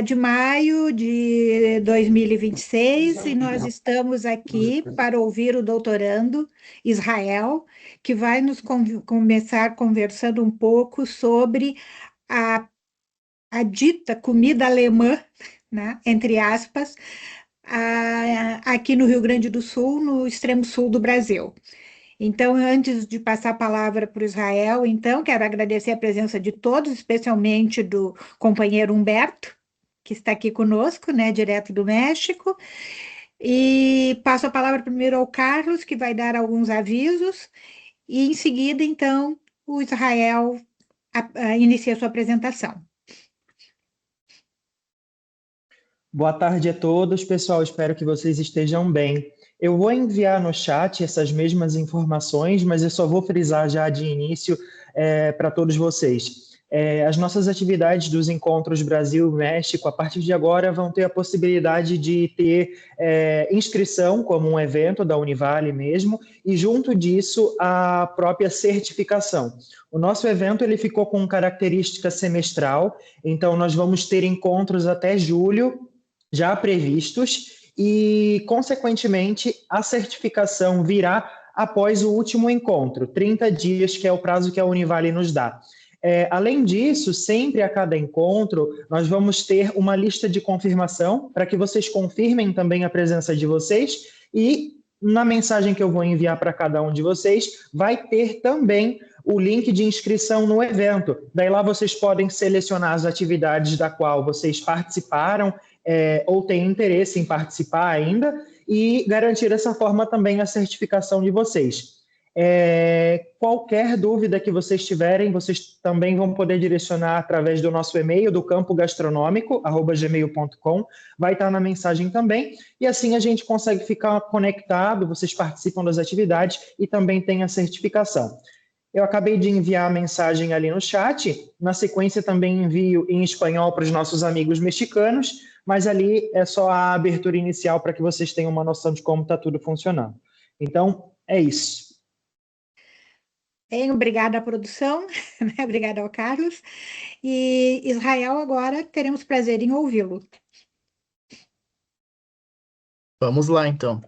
de maio de 2026 e nós estamos aqui para ouvir o doutorando Israel, que vai nos começar conversando um pouco sobre a, a dita comida alemã, né, entre aspas, aqui no Rio Grande do Sul, no extremo sul do Brasil. Então, antes de passar a palavra para o Israel, então, quero agradecer a presença de todos, especialmente do companheiro Humberto, que está aqui conosco, né, direto do México. E passo a palavra primeiro ao Carlos, que vai dar alguns avisos, e em seguida, então, o Israel inicia a sua apresentação. Boa tarde a todos, pessoal. Espero que vocês estejam bem. Eu vou enviar no chat essas mesmas informações, mas eu só vou frisar já de início para todos vocês. As nossas atividades dos encontros Brasil-México, a partir de agora, vão ter a possibilidade de ter inscrição como um evento da Univale mesmo, e junto disso a própria certificação. O nosso evento ele ficou com característica semestral, então nós vamos ter encontros até julho, já previstos, e, consequentemente, a certificação virá após o último encontro, 30 dias, que é o prazo que a Univale nos dá. Além disso, sempre a cada encontro, nós vamos ter uma lista de confirmação para que vocês confirmem também a presença de vocês, e na mensagem que eu vou enviar para cada um de vocês, vai ter também o link de inscrição no evento. Daí lá vocês podem selecionar as atividades da qual vocês participaram, ou têm interesse em participar ainda, e garantir dessa forma também a certificação de vocês. Qualquer dúvida que vocês tiverem, vocês também vão poder direcionar através do nosso e-mail, do campogastronômico@gmail.com, vai estar na mensagem também, e assim a gente consegue ficar conectado, vocês participam das atividades e também tem a certificação. Eu acabei de enviar a mensagem ali no chat, na sequência também envio em espanhol para os nossos amigos mexicanos, mas ali é só a abertura inicial para que vocês tenham uma noção de como está tudo funcionando. Então, é isso. Bem, obrigada à produção, né? Obrigada ao Carlos. E Israel, agora teremos prazer em ouvi-lo. Vamos lá, então.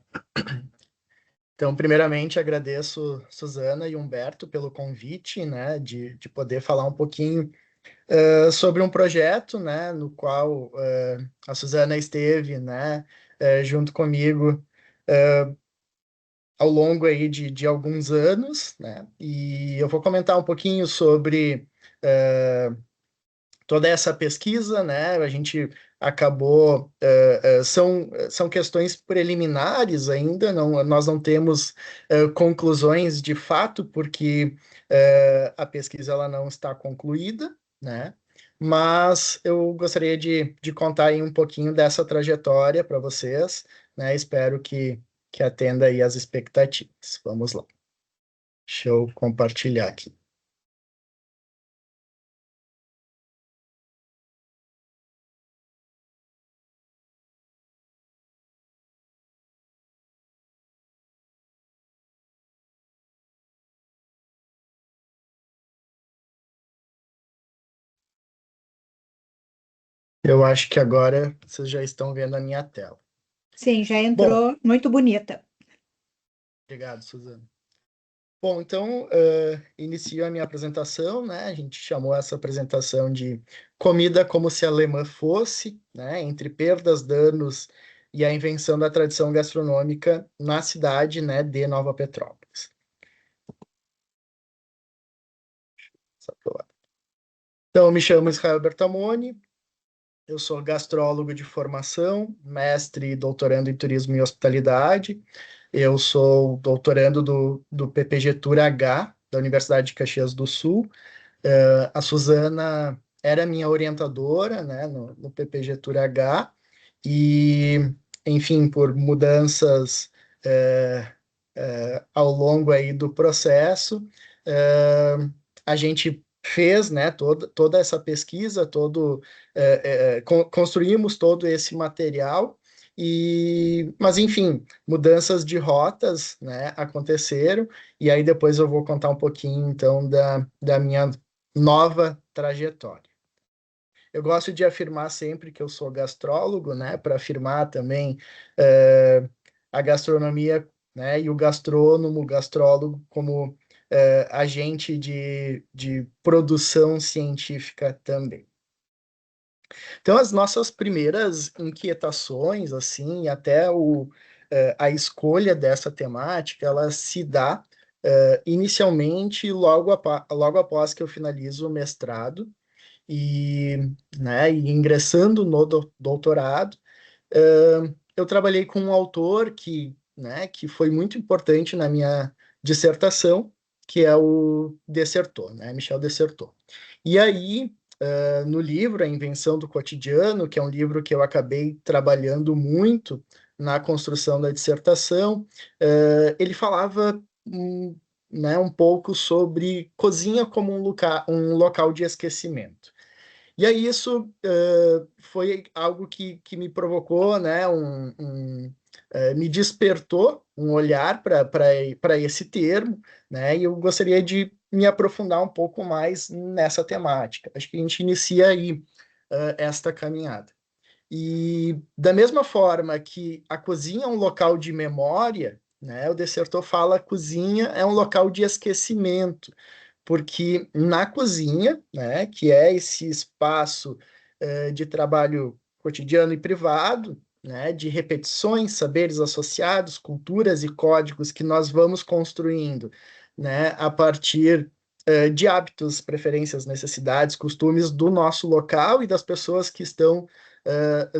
Então, primeiramente, agradeço Suzana e Humberto pelo convite, né, de poder falar um pouquinho sobre um projeto, né, no qual a Suzana esteve, né, junto comigo ao longo aí de alguns anos, né, e eu vou comentar um pouquinho sobre toda essa pesquisa, né, a gente acabou, são questões preliminares ainda, nós não temos conclusões de fato, porque a pesquisa ela não está concluída, né, mas eu gostaria de contar aí um pouquinho dessa trajetória para vocês, né, espero que atenda aí as expectativas. Vamos lá. Deixa eu compartilhar aqui. Eu acho que agora vocês já estão vendo a minha tela. Sim, já entrou. Bom, muito bonita. Obrigado, Suzana. Bom, então, inicio a minha apresentação, né? A gente chamou essa apresentação de Comida como se a alemã fosse, né? Entre perdas, danos e a invenção da tradição gastronômica na cidade, né, de Nova Petrópolis. Então, eu me chamo Israel Bertamoni, eu sou gastrólogo de formação, mestre e doutorando em turismo e hospitalidade. Eu sou doutorando do PPG Tour H, da Universidade de Caxias do Sul. A Suzana era minha orientadora, né, no PPG Tour H. E, enfim, por mudanças ao longo aí do processo, a gente fez, né, toda essa pesquisa, construímos todo esse material, mas enfim, mudanças de rotas, né, aconteceram, e aí depois eu vou contar um pouquinho, então, da minha nova trajetória. eu gosto de afirmar sempre que eu sou gastrólogo, né, para afirmar também a gastronomia, né, e o gastrônomo, gastrólogo como agente de produção científica também. Então, as nossas primeiras inquietações, assim, até a escolha dessa temática, ela se dá inicialmente logo após que eu finalizo o mestrado e, né, e ingressando no doutorado, eu trabalhei com um autor que foi muito importante na minha dissertação, que é o Dessertot, né, Michel Dessertot. E aí, no livro A Invenção do Cotidiano, que é um livro que eu acabei trabalhando muito na construção da dissertação, ele falava né, um pouco sobre cozinha como um local de esquecimento. E aí isso foi algo que me provocou, né, me despertou um olhar para esse termo, né, e eu gostaria de me aprofundar um pouco mais nessa temática. Acho que a gente inicia aí esta caminhada. E da mesma forma que a cozinha é um local de memória, né, o Dessertot fala que a cozinha é um local de esquecimento, porque na cozinha, né, que é esse espaço de trabalho cotidiano e privado, né, de repetições, saberes associados, culturas e códigos que nós vamos construindo, né, a partir de hábitos, preferências, necessidades, costumes do nosso local e das pessoas que estão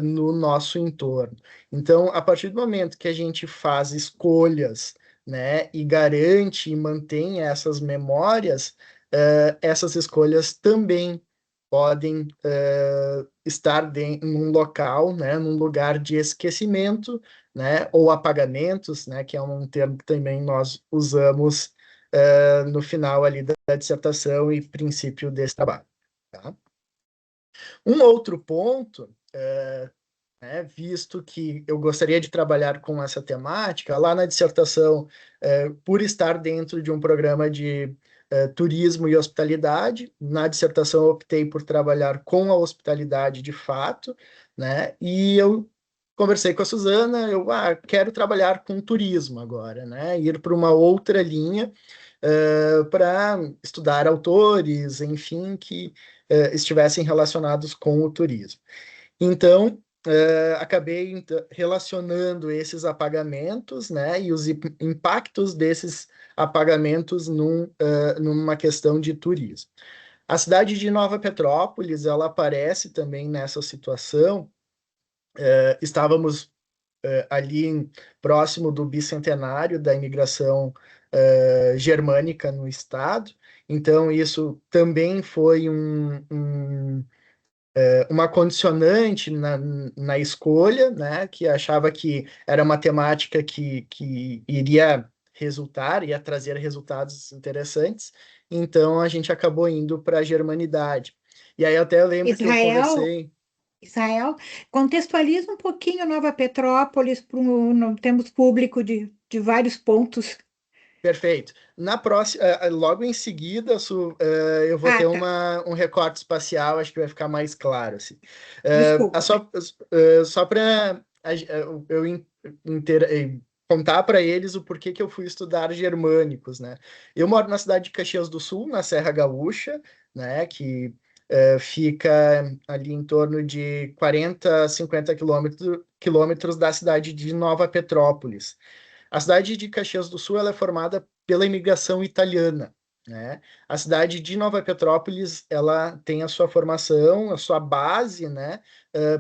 no nosso entorno. Então, a partir do momento que a gente faz escolhas, né, e garante e mantém essas memórias, essas escolhas também podem estar num local, né, num lugar de esquecimento, né, ou apagamentos, né, que é um termo que também nós usamos no final ali da dissertação e princípio desse trabalho. Tá? Um outro ponto né, visto que eu gostaria de trabalhar com essa temática, lá na dissertação, por estar dentro de um programa de turismo e hospitalidade, na dissertação eu optei por trabalhar com a hospitalidade de fato, né, e eu conversei com a Suzana, eu quero trabalhar com turismo agora, né, ir para uma outra linha, para estudar autores, enfim, que estivessem relacionados com o turismo. Então, acabei relacionando esses apagamentos, né, e os impactos desses apagamentos numa questão de turismo. A cidade de Nova Petrópolis, ela aparece também nessa situação. Estávamos ali próximo do bicentenário da imigração germânica no estado, então isso também foi uma condicionante na escolha, né, que achava que era uma temática que iria ia trazer resultados interessantes, então a gente acabou indo para a germanidade. E aí até eu lembro que eu Israel, conversei. Israel, contextualiza um pouquinho Nova Petrópolis, temos público de vários pontos. Perfeito. Na próxima, logo em seguida, eu vou ter Tá, um recorte espacial, acho que vai ficar mais claro, assim. desculpa. Só para eu contar para eles o porquê que eu fui estudar germânicos, né? Eu moro na cidade de Caxias do Sul, na Serra Gaúcha, né? Que fica ali em torno de 40, 50 quilômetros da cidade de Nova Petrópolis. A cidade de Caxias do Sul ela é formada pela imigração italiana, né? A cidade de Nova Petrópolis ela tem a sua formação, a sua base, né,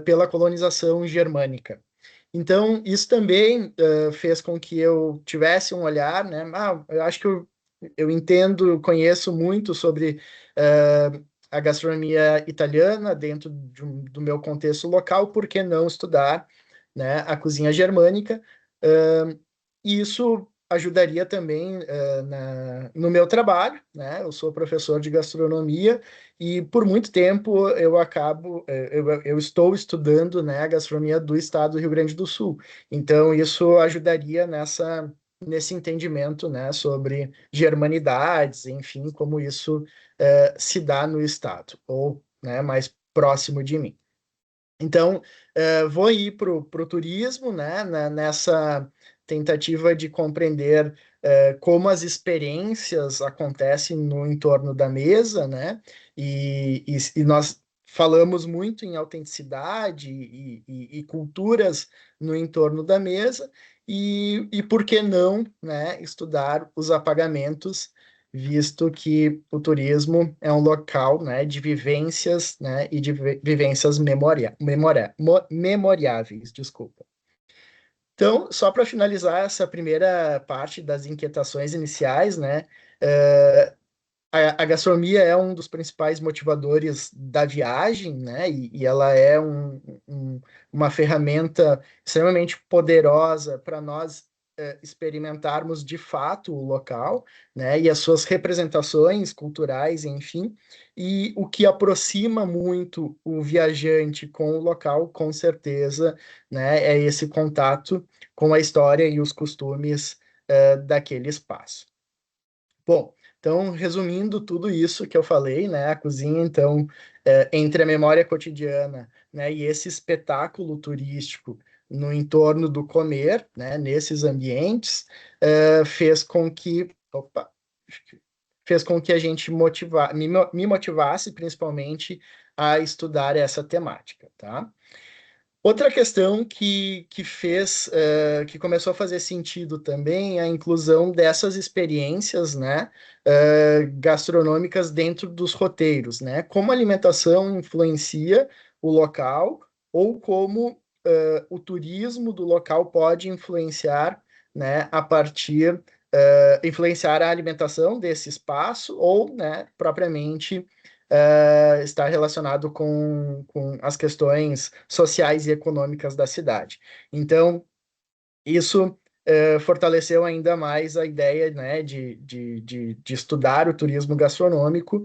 pela colonização germânica. Então, isso também fez com que eu tivesse um olhar, né? Eu acho que eu entendo, conheço muito sobre a gastronomia italiana dentro do meu contexto local, por que não estudar, né, a cozinha germânica? E isso ajudaria também no meu trabalho, né? Eu sou professor de gastronomia e por muito tempo eu estou estudando, né, a gastronomia do estado do Rio Grande do Sul. Então isso ajudaria nesse entendimento, né, sobre germanidades, enfim, como isso se dá no estado, ou, né, mais próximo de mim. Então, vou ir para o turismo, né, nessa tentativa de compreender como as experiências acontecem no entorno da mesa, né, e nós falamos muito em autenticidade e culturas no entorno da mesa, e por que não, né, estudar os apagamentos, visto que o turismo é um local, né, de vivências, né, e de vivências memoriáveis, desculpa. Então, só para finalizar essa primeira parte das inquietações iniciais, né, a gastronomia é um dos principais motivadores da viagem, né? E ela é uma ferramenta extremamente poderosa para nós experimentarmos de fato o local, né? E as suas representações culturais, enfim. E o que aproxima muito o viajante com o local, com certeza, né? É esse contato com a história e os costumes daquele espaço. Bom, então, resumindo tudo isso que eu falei, né, a cozinha, então, entre a memória cotidiana, né, e esse espetáculo turístico no entorno do comer, né, nesses ambientes, fez com que, fez com que a gente me motivasse, principalmente, a estudar essa temática, tá? Outra questão que fez, que começou a fazer sentido também é a inclusão dessas experiências, né, gastronômicas dentro dos roteiros, né? Como a alimentação influencia o local ou como o turismo do local pode influenciar, né, a partir, influenciar a alimentação desse espaço ou, né, propriamente está relacionado com as questões sociais e econômicas da cidade. Então, isso fortaleceu ainda mais a ideia, né, de estudar o turismo gastronômico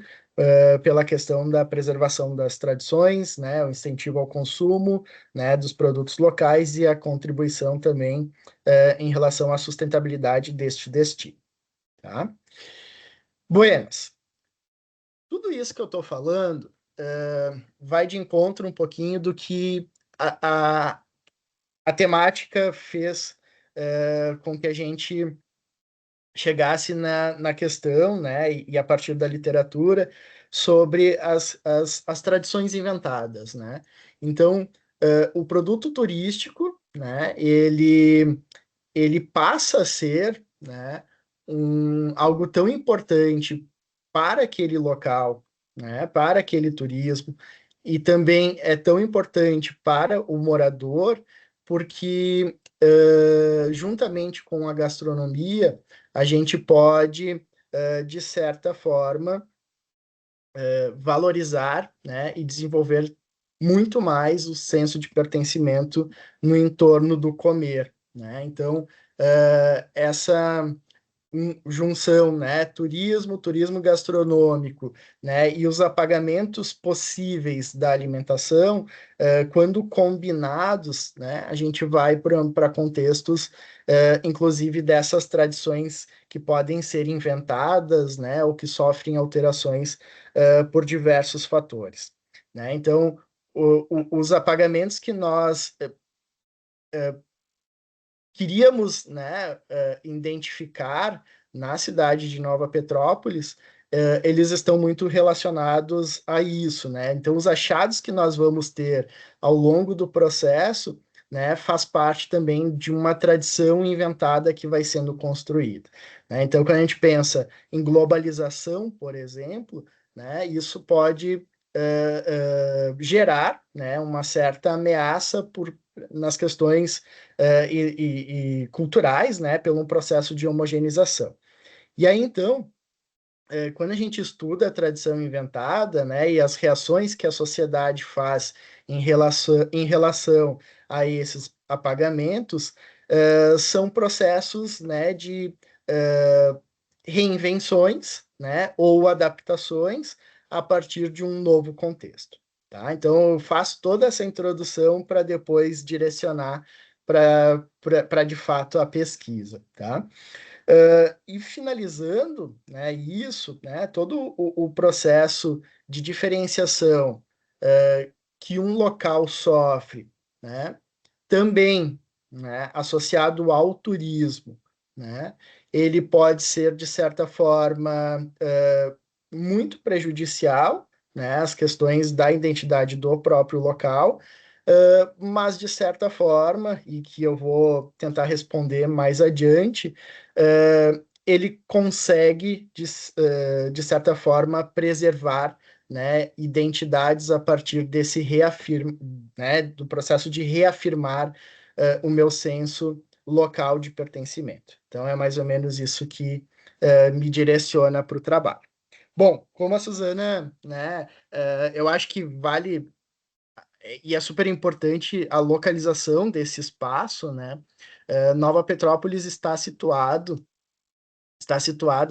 pela questão da preservação das tradições, né, o incentivo ao consumo, né, dos produtos locais e a contribuição também em relação à sustentabilidade deste destino. Tá? Buenas. Tudo isso que eu estou falando vai de encontro um pouquinho do que a temática fez com que a gente chegasse na questão, né, e a partir da literatura, sobre as tradições inventadas, né? Então, o produto turístico, né, ele passa a ser, né, algo tão importante para aquele local, né, para aquele turismo, e também é tão importante para o morador, porque juntamente com a gastronomia, a gente pode, de certa forma, valorizar, né, e desenvolver muito mais o senso de pertencimento no entorno do comer, né? Então, essa junção, né, turismo gastronômico, né, e os apagamentos possíveis da alimentação, quando combinados, né, a gente vai para contextos, inclusive dessas tradições que podem ser inventadas, né, ou que sofrem alterações, por diversos fatores, né? Então, os apagamentos que nós queríamos, né, identificar na cidade de Nova Petrópolis, eles estão muito relacionados a isso, né? Então, os achados que nós vamos ter ao longo do processo, né, faz parte também de uma tradição inventada que vai sendo construída, né? Então, quando a gente pensa em globalização, por exemplo, né, isso pode gerar, né, uma certa ameaça nas questões e culturais, né, pelo processo de homogeneização. E aí, então, quando a gente estuda a tradição inventada, né, e as reações que a sociedade faz em relação a esses apagamentos, são processos, né, de reinvenções, né, ou adaptações a partir de um novo contexto. Tá? Então, eu faço toda essa introdução para depois direcionar para de fato a pesquisa. Tá? E finalizando, né, isso, né, todo o processo de diferenciação que um local sofre, né, também, né, associado ao turismo, né, ele pode ser, de certa forma, muito prejudicial, né, às questões da identidade do próprio local, mas, de certa forma, e que eu vou tentar responder mais adiante, ele consegue, de certa forma, preservar, né, identidades a partir desse né, do processo de reafirmar o meu senso local de pertencimento. Então, é mais ou menos isso que me direciona para o trabalho. Bom, como a Suzana, né, eu acho que vale, e é super importante a localização desse espaço, né? Nova Petrópolis está situada,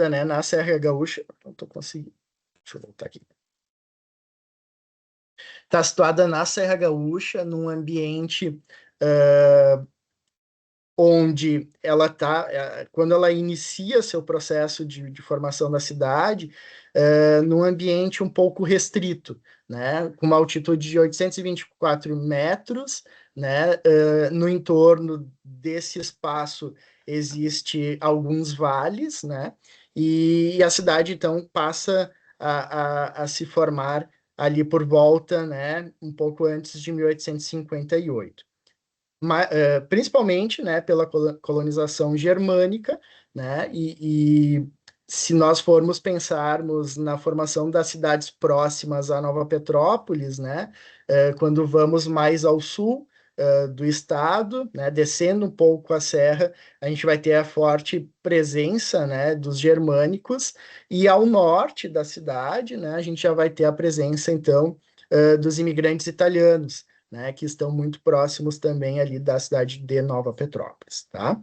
né, na Serra Gaúcha. Não estou conseguindo. Deixa eu voltar aqui. Está situada na Serra Gaúcha, num ambiente onde ela está, quando ela inicia seu processo de formação da cidade, num ambiente um pouco restrito, né, com uma altitude de 824 metros, né, no entorno desse espaço existe alguns vales, né, e a cidade, então, passa a se formar ali por volta, né, um pouco antes de 1858. Principalmente, né, pela colonização germânica, né, e se nós formos pensarmos na formação das cidades próximas a Nova Petrópolis, né, quando vamos mais ao sul do estado, né, descendo um pouco a serra, a gente vai ter a forte presença, né, dos germânicos, e ao norte da cidade, né, a gente já vai ter a presença, então, dos imigrantes italianos, né, que estão muito próximos também ali da cidade de Nova Petrópolis, tá?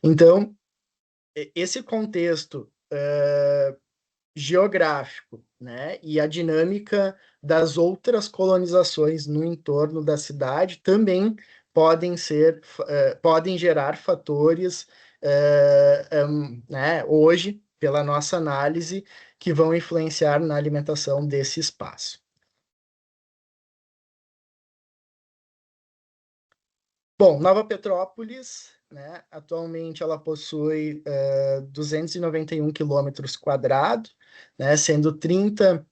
Então, esse contexto geográfico, né, e a dinâmica das outras colonizações no entorno da cidade também podem gerar fatores, né, hoje, pela nossa análise, que vão influenciar na alimentação desse espaço. Bom, Nova Petrópolis, né, atualmente ela possui 291 quilômetros quadrados, né, sendo 30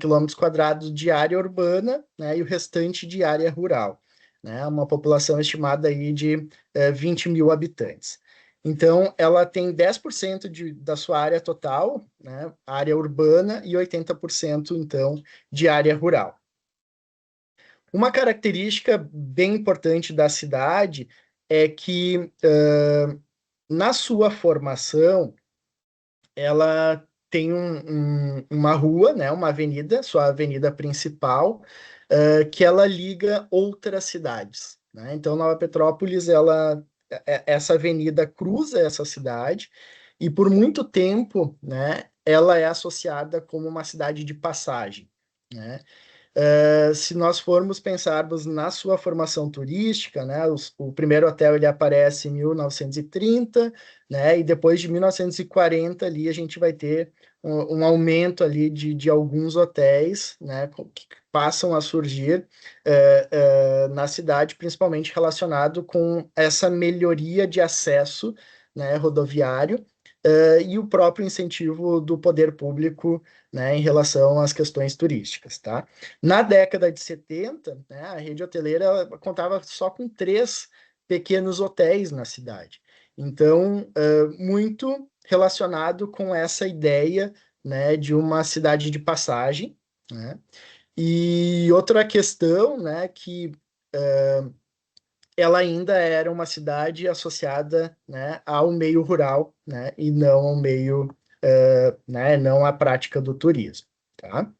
quilômetros quadrados de área urbana, né, e o restante de área rural, né, uma população estimada aí de 20 mil habitantes. Então, ela tem 10% da sua área total, né, área urbana, e 80%, então, de área rural. Uma característica bem importante da cidade é que, na sua formação, ela tem uma rua, né, uma avenida, sua avenida principal, que ela liga outras cidades, né? Então, Nova Petrópolis, essa avenida cruza essa cidade, e por muito tempo, né, ela é associada como uma cidade de passagem, né? Se nós formos pensarmos na sua formação turística, né, o primeiro hotel ele aparece em 1930, né, e depois de 1940 ali a gente vai ter um aumento ali de alguns hotéis, né, que passam a surgir na cidade, principalmente relacionado com essa melhoria de acesso, né, rodoviário, e o próprio incentivo do poder público, né, em relação às questões turísticas, tá? Na década de 70, né, a rede hoteleira contava só com 3 pequenos hotéis na cidade. Então, muito relacionado com essa ideia, né, de uma cidade de passagem, né? E outra questão, né, que ela ainda era uma cidade associada, né, ao meio rural, né, e não ao meio, né, não à prática do turismo, tá?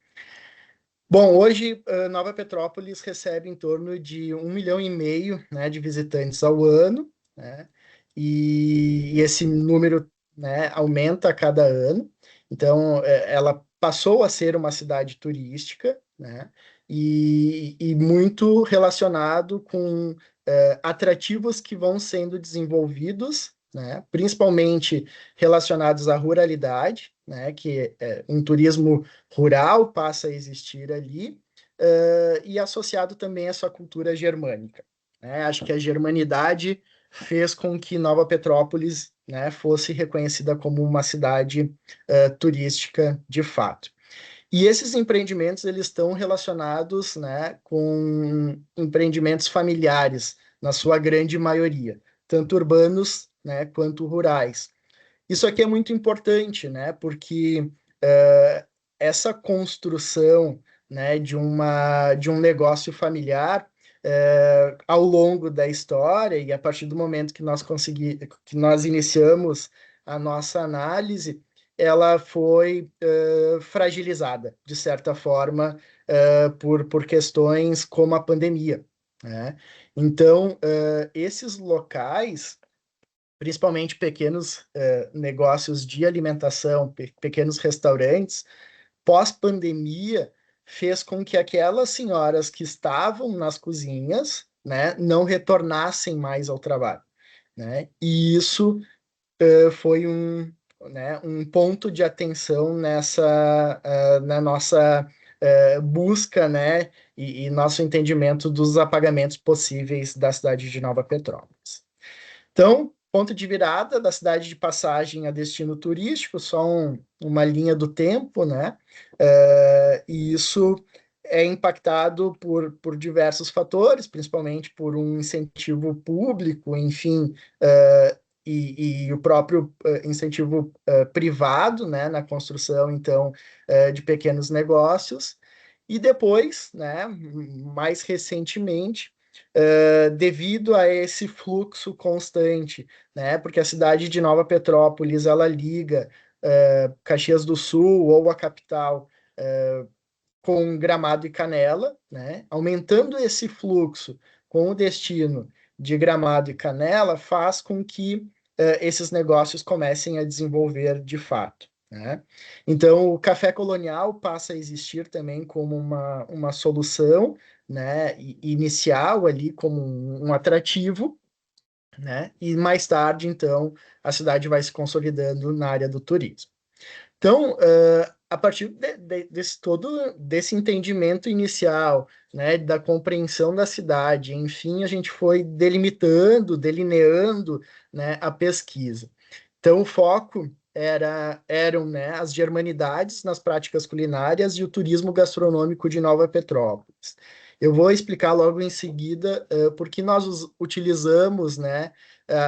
Bom, hoje Nova Petrópolis recebe em torno de 1,5 milhão, né, de visitantes ao ano, né, e esse número, né, aumenta a cada ano. Então, ela passou a ser uma cidade turística, né, e muito relacionado com atrativos que vão sendo desenvolvidos, né, principalmente relacionados à ruralidade, né, que um turismo rural passa a existir ali, e associado também à sua cultura germânica, né? Acho que a germanidade fez com que Nova Petrópolis, né, fosse reconhecida como uma cidade turística de fato. E esses empreendimentos, eles estão relacionados, né, com empreendimentos familiares, na sua grande maioria, tanto urbanos, né, quanto rurais. Isso aqui é muito importante, né, porque essa construção, né, de um negócio familiar ao longo da história e a partir do momento que nós iniciamos a nossa análise, ela foi fragilizada, de certa forma, por questões como a pandemia, né? Então, esses locais, principalmente pequenos negócios de alimentação, pequenos restaurantes, pós-pandemia, fez com que aquelas senhoras que estavam nas cozinhas, né, não retornassem mais ao trabalho, né? E isso foi um ponto de atenção na nossa busca, né, e nosso entendimento dos apagamentos possíveis da cidade de Nova Petrópolis. Então, ponto de virada da cidade de passagem a destino turístico, só uma linha do tempo, né? E isso é impactado por diversos fatores, principalmente por um incentivo público, enfim, e o próprio incentivo privado, né, na construção, então, de pequenos negócios. E depois, né, mais recentemente, devido a esse fluxo constante, né? Porque a cidade de Nova Petrópolis, ela liga Caxias do Sul ou a capital com Gramado e Canela, né? Aumentando esse fluxo com o destino de Gramado e Canela faz com que esses negócios comecem a desenvolver de fato, né? Então, o café colonial passa a existir também como uma solução, né, inicial ali, como um atrativo, né? E mais tarde, então, a cidade vai se consolidando na área do turismo. Então, a partir desse entendimento inicial, né, da compreensão da cidade, enfim, a gente foi delineando, né, a pesquisa. Então, o foco eram, né, as germanidades nas práticas culinárias e o turismo gastronômico de Nova Petrópolis. Eu vou explicar logo em seguida por que nós utilizamos, né,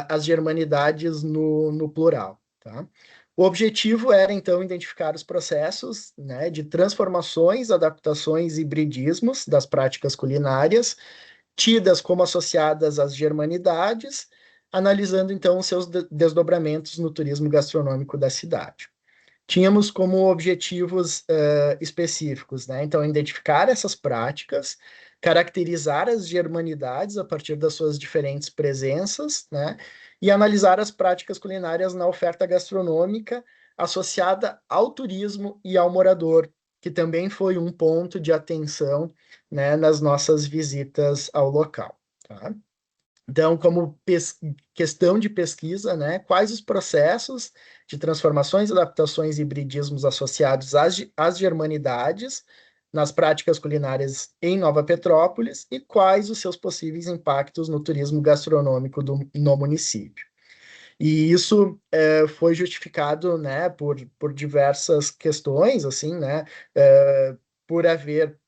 as germanidades no plural, tá? O objetivo era, então, identificar os processos, né, de transformações, adaptações e hibridismos das práticas culinárias, tidas como associadas às germanidades, analisando, então, os seus desdobramentos no turismo gastronômico da cidade. Tínhamos como objetivos específicos, né? Então, identificar essas práticas, caracterizar as germanidades a partir das suas diferentes presenças, né? E analisar as práticas culinárias na oferta gastronômica associada ao turismo e ao morador, que também foi um ponto de atenção, né, nas nossas visitas ao local, tá? Então, como questão de pesquisa, né, quais os processos de transformações, adaptações e hibridismos associados às germanidades nas práticas culinárias em Nova Petrópolis e quais os seus possíveis impactos no turismo gastronômico no município. E isso foi justificado, né, por diversas questões, assim, né, por haver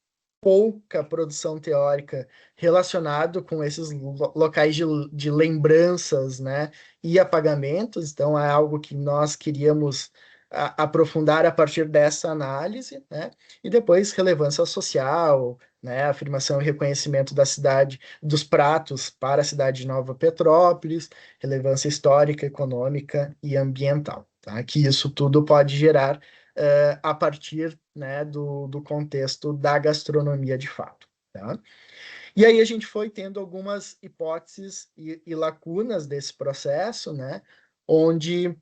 pouca produção teórica relacionado com esses locais de lembranças, né, e apagamentos. Então, é algo que nós queríamos aprofundar a partir dessa análise, né, e depois relevância social, né, afirmação e reconhecimento da cidade, dos pratos para a cidade de Nova Petrópolis, relevância histórica, econômica e ambiental, tá? Que isso tudo pode gerar a partir, né, do contexto da gastronomia de fato, tá? E aí a gente foi tendo algumas hipóteses e lacunas desse processo, né, onde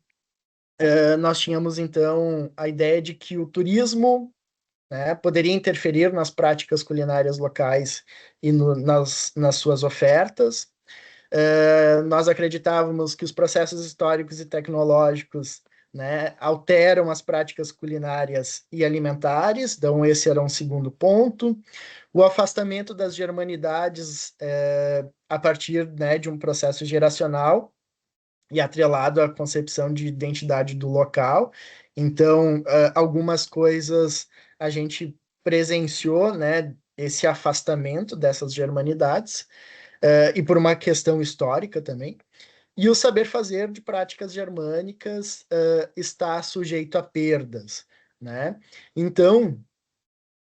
nós tínhamos, então, a ideia de que o turismo, né, poderia interferir nas práticas culinárias locais e nas suas ofertas. Nós acreditávamos que os processos históricos e tecnológicos, né, alteram as práticas culinárias e alimentares, então esse era um segundo ponto. O afastamento das germanidades a partir, né, de um processo geracional e atrelado à concepção de identidade do local. Então, algumas coisas a gente presenciou, né, esse afastamento dessas germanidades, e por uma questão histórica também. E o saber fazer de práticas germânicas está sujeito a perdas, né? Então,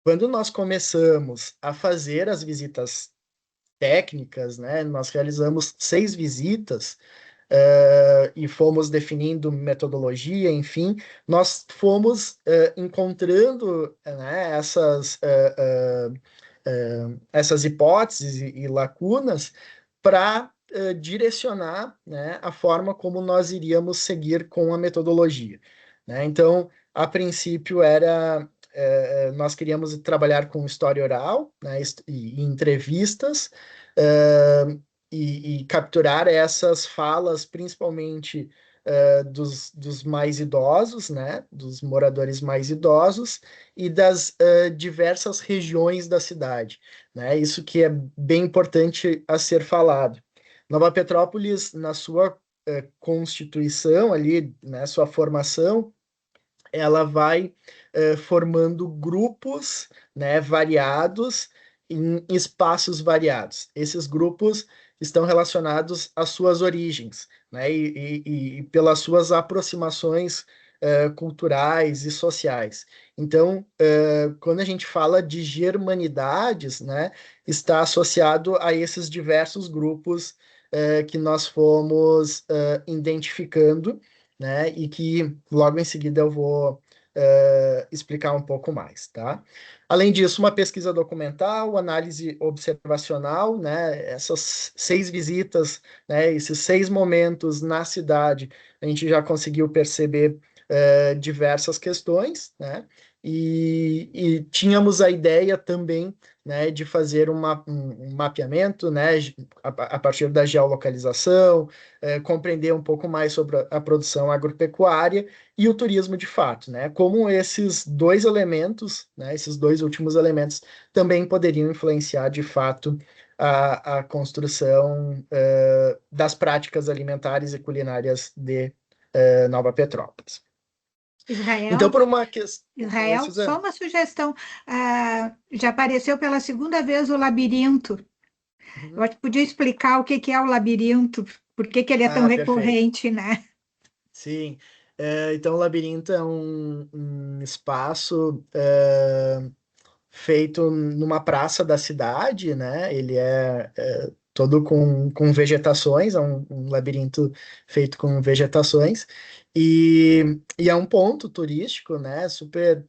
quando nós começamos a fazer as visitas técnicas, né, nós realizamos 6 visitas e fomos definindo metodologia, enfim, nós fomos encontrando, né, essas hipóteses e lacunas para direcionar, né, a forma como nós iríamos seguir com a metodologia, né? Então, a princípio nós queríamos trabalhar com história oral, né, e entrevistas, e capturar essas falas, principalmente dos mais idosos, né, dos moradores mais idosos e das diversas regiões da cidade, né? Isso que é bem importante a ser falado. Nova Petrópolis, na sua constituição ali, né, sua formação, ela vai formando grupos, né, variados em espaços variados. Esses grupos estão relacionados às suas origens, né, e pelas suas aproximações culturais e sociais. Então, quando a gente fala de germanidades, né, está associado a esses diversos grupos que nós fomos identificando, né? E que logo em seguida eu vou explicar um pouco mais, tá? Além disso, uma pesquisa documental, análise observacional, né? Essas 6 visitas, né? Esses 6 momentos na cidade, a gente já conseguiu perceber diversas questões, né? E tínhamos a ideia também, né, de fazer um mapeamento, né, a partir da geolocalização, compreender um pouco mais sobre a produção agropecuária e o turismo de fato, né? Como esses 2 elementos, né, esses 2 últimos elementos, também poderiam influenciar de fato a construção das práticas alimentares e culinárias de Nova Petrópolis. Então, Israel, por uma questão. Oi, Israel, só Suzana. uma sugestão. Já apareceu pela segunda vez o labirinto. Eu Uhum. acho que podia explicar o que que é o labirinto, por que que ele é tão Ah, perfeito. recorrente, né? Sim. Então, o labirinto é um espaço feito numa praça da cidade, né? Ele é todo com vegetações, é um labirinto feito com vegetações, e é um ponto turístico, né? Super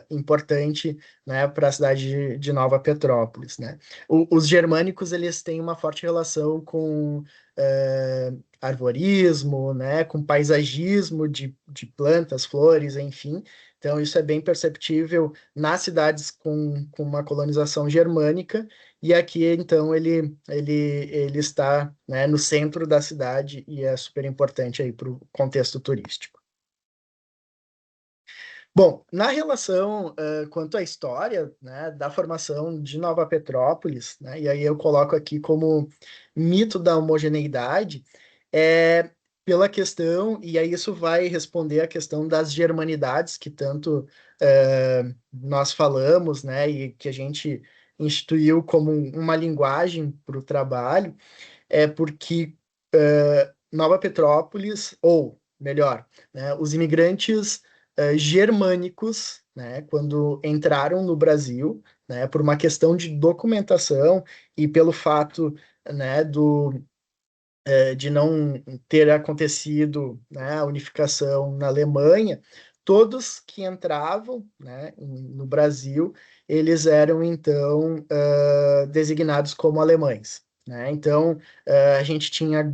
importante, né? Para a cidade de Nova Petrópolis, né? Os germânicos, eles têm uma forte relação com arvorismo, né? Com paisagismo de plantas, flores, enfim. Então, isso é bem perceptível nas cidades com uma colonização germânica, e aqui, então, ele está, né, no centro da cidade e é super importante aí para o contexto turístico. Bom, na relação quanto à história, né, da formação de Nova Petrópolis, né, e aí eu coloco aqui como mito da homogeneidade, é pela questão, e aí isso vai responder a questão das germanidades que tanto nós falamos, né, e que a gente instituiu como uma linguagem para o trabalho, é porque Nova Petrópolis, ou melhor, né, os imigrantes germânicos, né, quando entraram no Brasil, né, por uma questão de documentação e pelo fato, né, de não ter acontecido, né, a unificação na Alemanha, todos que entravam, né, no Brasil, eles eram então designados como alemães, né? Então a gente tinha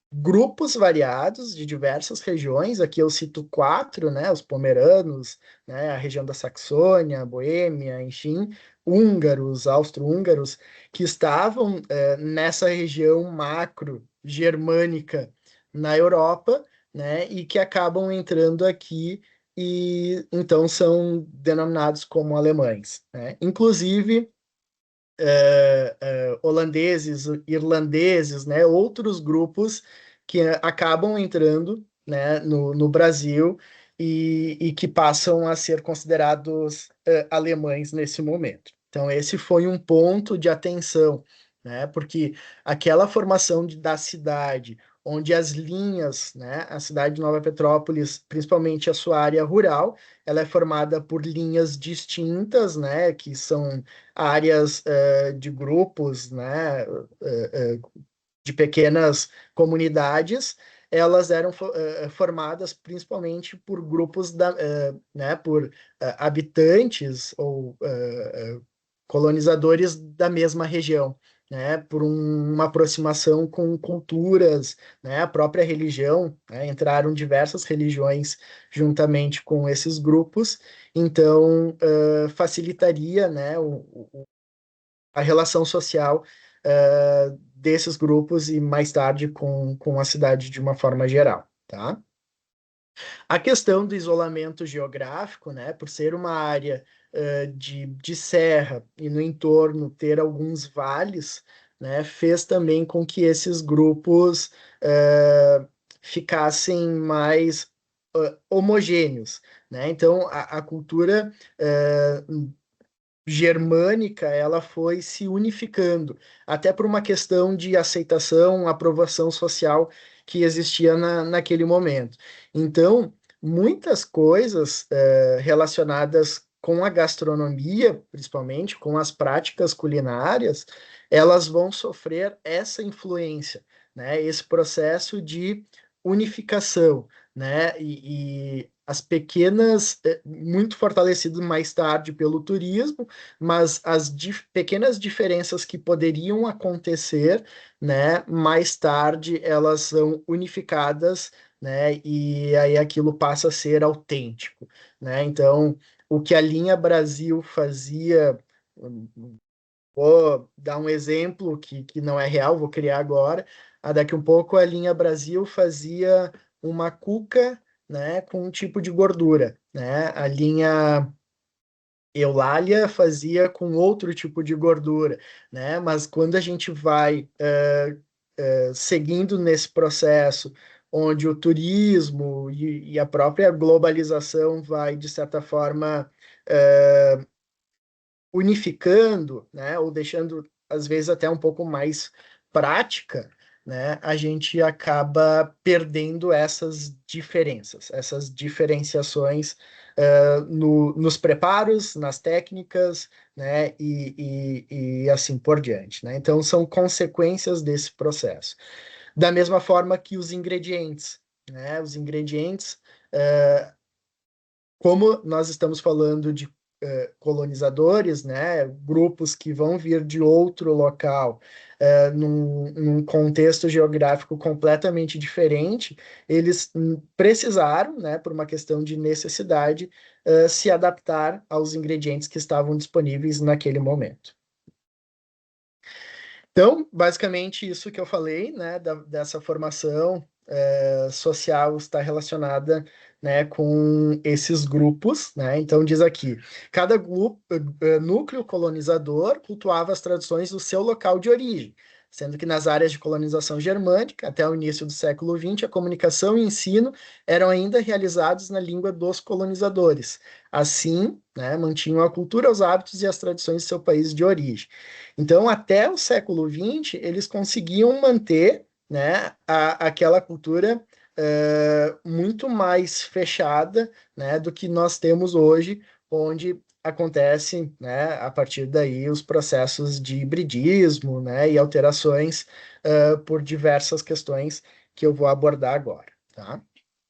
grupos variados de diversas regiões. Aqui eu cito 4, né? Os pomeranos, né? A região da Saxônia, Boêmia, enfim, húngaros, austro-húngaros, que estavam nessa região macro germânica na Europa, né, e que acabam entrando aqui e então são denominados como alemães, né? Inclusive holandeses, irlandeses, né, outros grupos que acabam entrando, né, no Brasil e que passam a ser considerados alemães nesse momento. Então, esse foi um ponto de atenção, né, porque aquela formação da cidade, onde as linhas, né, a cidade de Nova Petrópolis, principalmente a sua área rural, ela é formada por linhas distintas, né, que são áreas de grupos, né, de pequenas comunidades, elas eram formadas principalmente por grupos né, por habitantes ou colonizadores da mesma região, né, por uma aproximação com culturas, né, a própria religião, né, entraram diversas religiões juntamente com esses grupos, então facilitaria, né, a relação social desses grupos e mais tarde com a cidade de uma forma geral, tá? A questão do isolamento geográfico, né, por ser uma área de serra e no entorno ter alguns vales, né, fez também com que esses grupos ficassem mais homogêneos, né? Então, a cultura germânica, ela foi se unificando, até por uma questão de aceitação, aprovação social que existia naquele momento. Então, muitas coisas relacionadas com a gastronomia, principalmente com as práticas culinárias, elas vão sofrer essa influência, né? Esse processo de unificação, né? E as pequenas, muito fortalecido mais tarde pelo turismo, mas as pequenas diferenças que poderiam acontecer, né, mais tarde elas são unificadas, né, e aí aquilo passa a ser autêntico, né? Então, o que a linha Brasil fazia, vou dar um exemplo que não é real, vou criar agora. Daqui um pouco a linha Brasil fazia uma cuca, né, com um tipo de gordura, né? A linha Eulália fazia com outro tipo de gordura, né? Mas quando a gente vai seguindo nesse processo, onde o turismo e a própria globalização vai, de certa forma, unificando, né, ou deixando, às vezes, até um pouco mais prática, né, a gente acaba perdendo essas diferenças, essas diferenciações nos preparos, nas técnicas, né, e assim por diante, né? Então, são consequências desse processo. Da mesma forma que os ingredientes, né? Os ingredientes, como nós estamos falando de colonizadores, né, grupos que vão vir de outro local, num contexto geográfico completamente diferente, eles precisaram, né, por uma questão de necessidade, se adaptar aos ingredientes que estavam disponíveis naquele momento. Então, basicamente, isso que eu falei, né, dessa formação social está relacionada, né, com esses grupos, né? Então, diz aqui, cada grupo, núcleo colonizador cultuava as tradições do seu local de origem, sendo que nas áreas de colonização germânica, até o início do século XX, a comunicação e o ensino eram ainda realizados na língua dos colonizadores. Assim, né, mantinham a cultura, os hábitos e as tradições do seu país de origem. Então, até o século XX, eles conseguiam manter, né, aquela cultura muito mais fechada, né, do que nós temos hoje, onde acontecem, né, a partir daí os processos de hibridismo, né, e alterações por diversas questões que eu vou abordar agora, tá?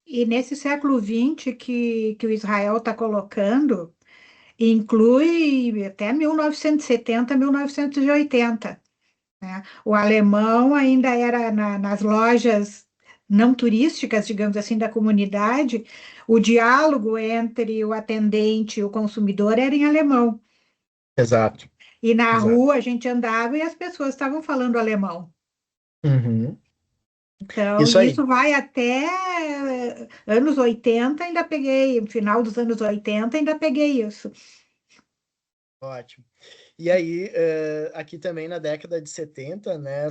E nesse século XX que o Israel está colocando, inclui até 1970, 1980. Né? O alemão ainda era nas lojas não turísticas, digamos assim, da comunidade, o diálogo entre o atendente e o consumidor era em alemão. Exato, E na exato. rua a gente andava e as pessoas estavam falando alemão. Uhum. Então, Isso aí. isso vai até anos 80, ainda peguei, final dos anos 80, ainda peguei isso. Ótimo. E aí, aqui também na década de 70, né,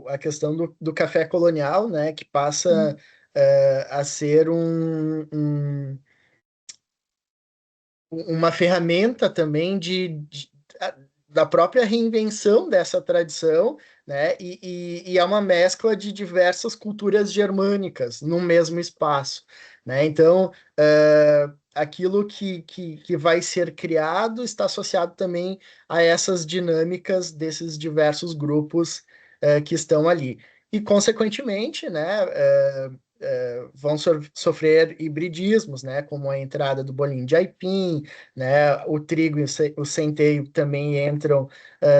a questão do café colonial, né, que passa a ser uma ferramenta também da própria reinvenção dessa tradição, né? E é uma mescla de diversas culturas germânicas no mesmo espaço, né? Então, aquilo que vai ser criado está associado também a essas dinâmicas desses diversos grupos que estão ali. E, consequentemente, né, vão sofrer hibridismos, né, como a entrada do bolinho de aipim, né, o trigo e o centeio também entram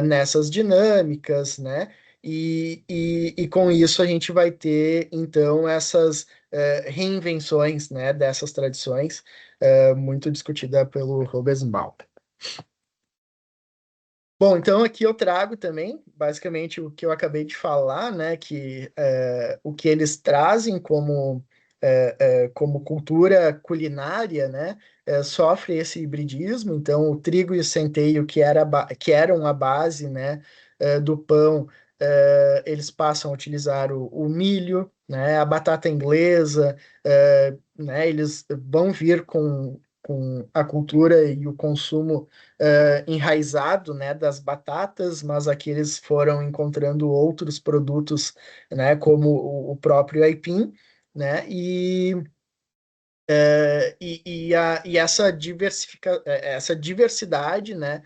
nessas dinâmicas, né, e com isso a gente vai ter, então, essas reinvenções, né, dessas tradições, muito discutida pelo Robesbaum. Bom, então aqui eu trago também, basicamente, o que eu acabei de falar, né, que o que eles trazem como cultura culinária, né, sofre esse hibridismo. Então, o trigo e o centeio, que eram a base, né, do pão, eles passam a utilizar o milho, né, a batata inglesa, né, eles vão vir com a cultura e o consumo enraizado, né, das batatas, mas aqui eles foram encontrando outros produtos, né, como o próprio aipim, né, e essa diversidade, né,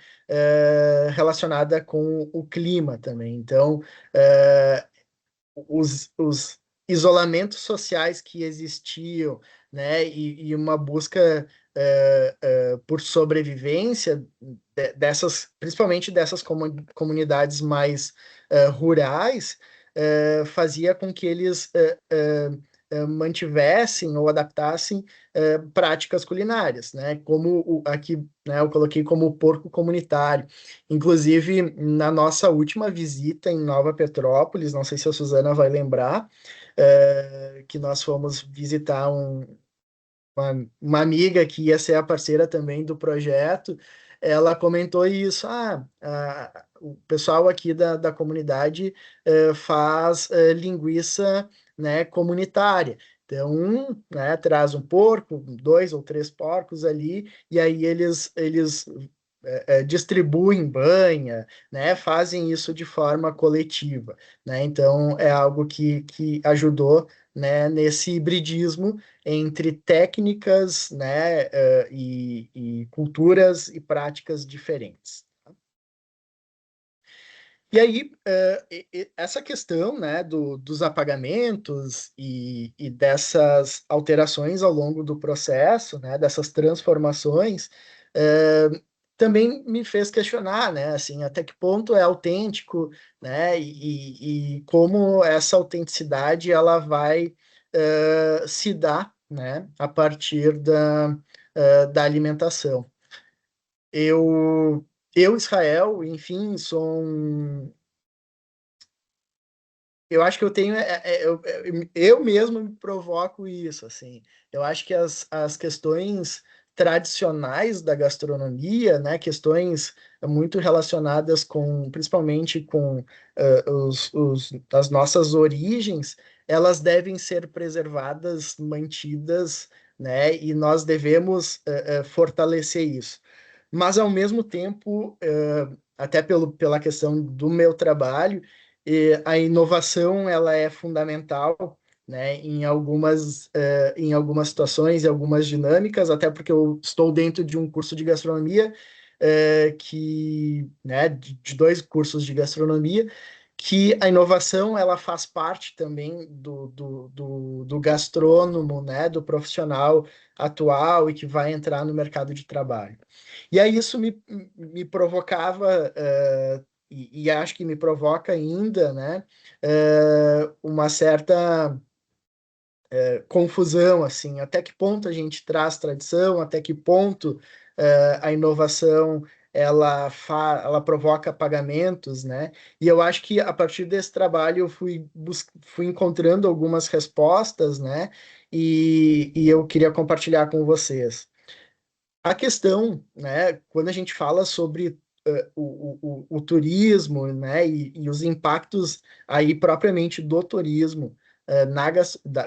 relacionada com o clima também. Então, é, os isolamentos sociais que existiam, né, e uma busca por sobrevivência principalmente dessas comunidades mais rurais, fazia com que eles mantivessem ou adaptassem práticas culinárias, né, como aqui, né, eu coloquei como o porco comunitário. Inclusive, na nossa última visita em Nova Petrópolis, não sei se a Suzana vai lembrar, que nós fomos visitar uma amiga que ia ser a parceira também do projeto. Ela comentou isso, o pessoal aqui da comunidade faz linguiça, né, comunitária. Então, né, traz um porco, dois ou três porcos ali, e aí eles distribuem banha, né, fazem isso de forma coletiva, né, então é algo que ajudou, né, nesse hibridismo entre técnicas, né, e culturas e práticas diferentes. E aí, essa questão, né, dos apagamentos e dessas alterações ao longo do processo, né, dessas transformações, também me fez questionar, né, assim, até que ponto é autêntico, né, e como essa autenticidade ela vai se dar, né, a partir da alimentação. Eu, Israel, enfim, eu acho que eu tenho, eu mesmo me provoco isso, assim. Eu acho que as questões tradicionais da gastronomia, né, questões muito relacionadas com, principalmente com as nossas origens, elas devem ser preservadas, mantidas, né, e nós devemos fortalecer isso. Mas, ao mesmo tempo, até pela questão do meu trabalho, a inovação ela é fundamental, né, em algumas situações e algumas dinâmicas, até porque eu estou dentro de um curso de gastronomia, né, de dois cursos de gastronomia, que a inovação ela faz parte também do gastrônomo, né, do profissional atual e que vai entrar no mercado de trabalho. E aí isso me provocava, e acho que me provoca ainda, né, uma certa confusão, assim, até que ponto a gente traz tradição, até que ponto a inovação ela provoca apagamentos, né? E eu acho que a partir desse trabalho eu fui encontrando algumas respostas, né? E eu queria compartilhar com vocês. A questão, né, quando a gente fala sobre o turismo, né, e os impactos aí propriamente do turismo,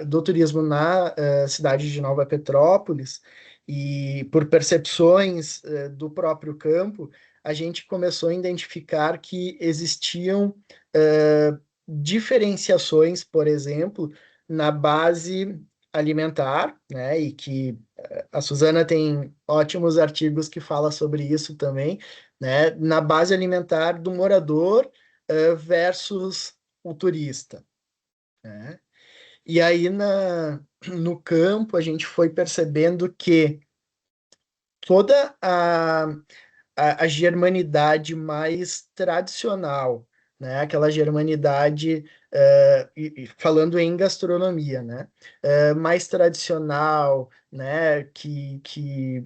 do turismo na cidade de Nova Petrópolis, e por percepções do próprio campo, a gente começou a identificar que existiam diferenciações, por exemplo, na base alimentar, né, e que a Suzana tem ótimos artigos que fala sobre isso também, né? Na base alimentar do morador versus o turista, né? E aí no campo a gente foi percebendo que toda a germanidade mais tradicional, né? Aquela germanidade, falando em gastronomia, né? Mais tradicional, né? Que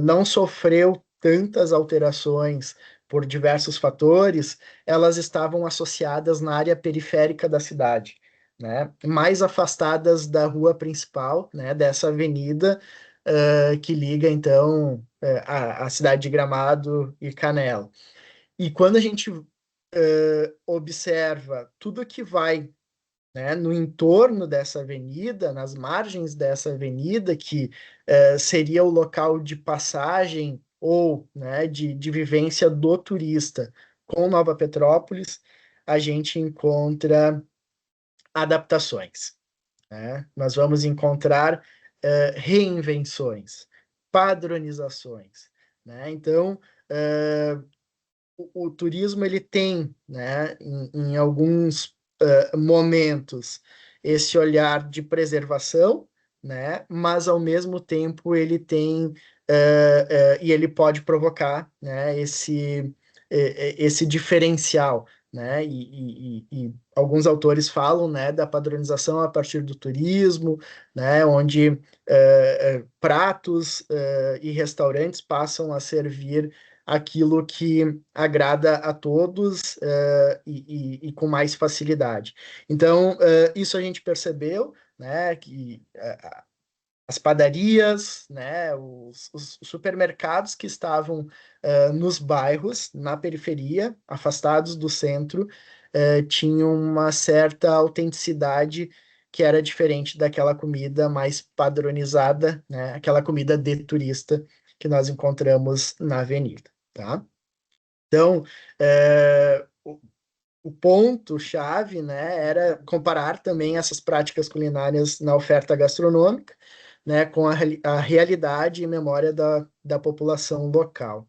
não sofreu tantas alterações por diversos fatores, elas estavam associadas na área periférica da cidade, né? Mais afastadas da rua principal, né? Dessa avenida, que liga, então, a cidade de Gramado e Canela. E quando a gente observa tudo que vai, né, no entorno dessa avenida, nas margens dessa avenida, que seria o local de passagem ou, né, de vivência do turista com Nova Petrópolis, a gente encontra adaptações, né? Nós vamos encontrar reinvenções, padronizações, né? Então, o turismo ele tem, né, em alguns momentos esse olhar de preservação, né? Mas ao mesmo tempo ele tem e ele pode provocar, né, esse diferencial, né? E alguns autores falam, né, da padronização a partir do turismo, né, onde pratos e restaurantes passam a servir aquilo que agrada a todos e com mais facilidade. Então, isso a gente percebeu, né, que as padarias, né, os supermercados que estavam nos bairros, na periferia, afastados do centro, tinham uma certa autenticidade que era diferente daquela comida mais padronizada, né, aquela comida de turista que nós encontramos na avenida, tá? Então, o ponto-chave, né, era comparar também essas práticas culinárias na oferta gastronômica, né, com a realidade e memória da população local.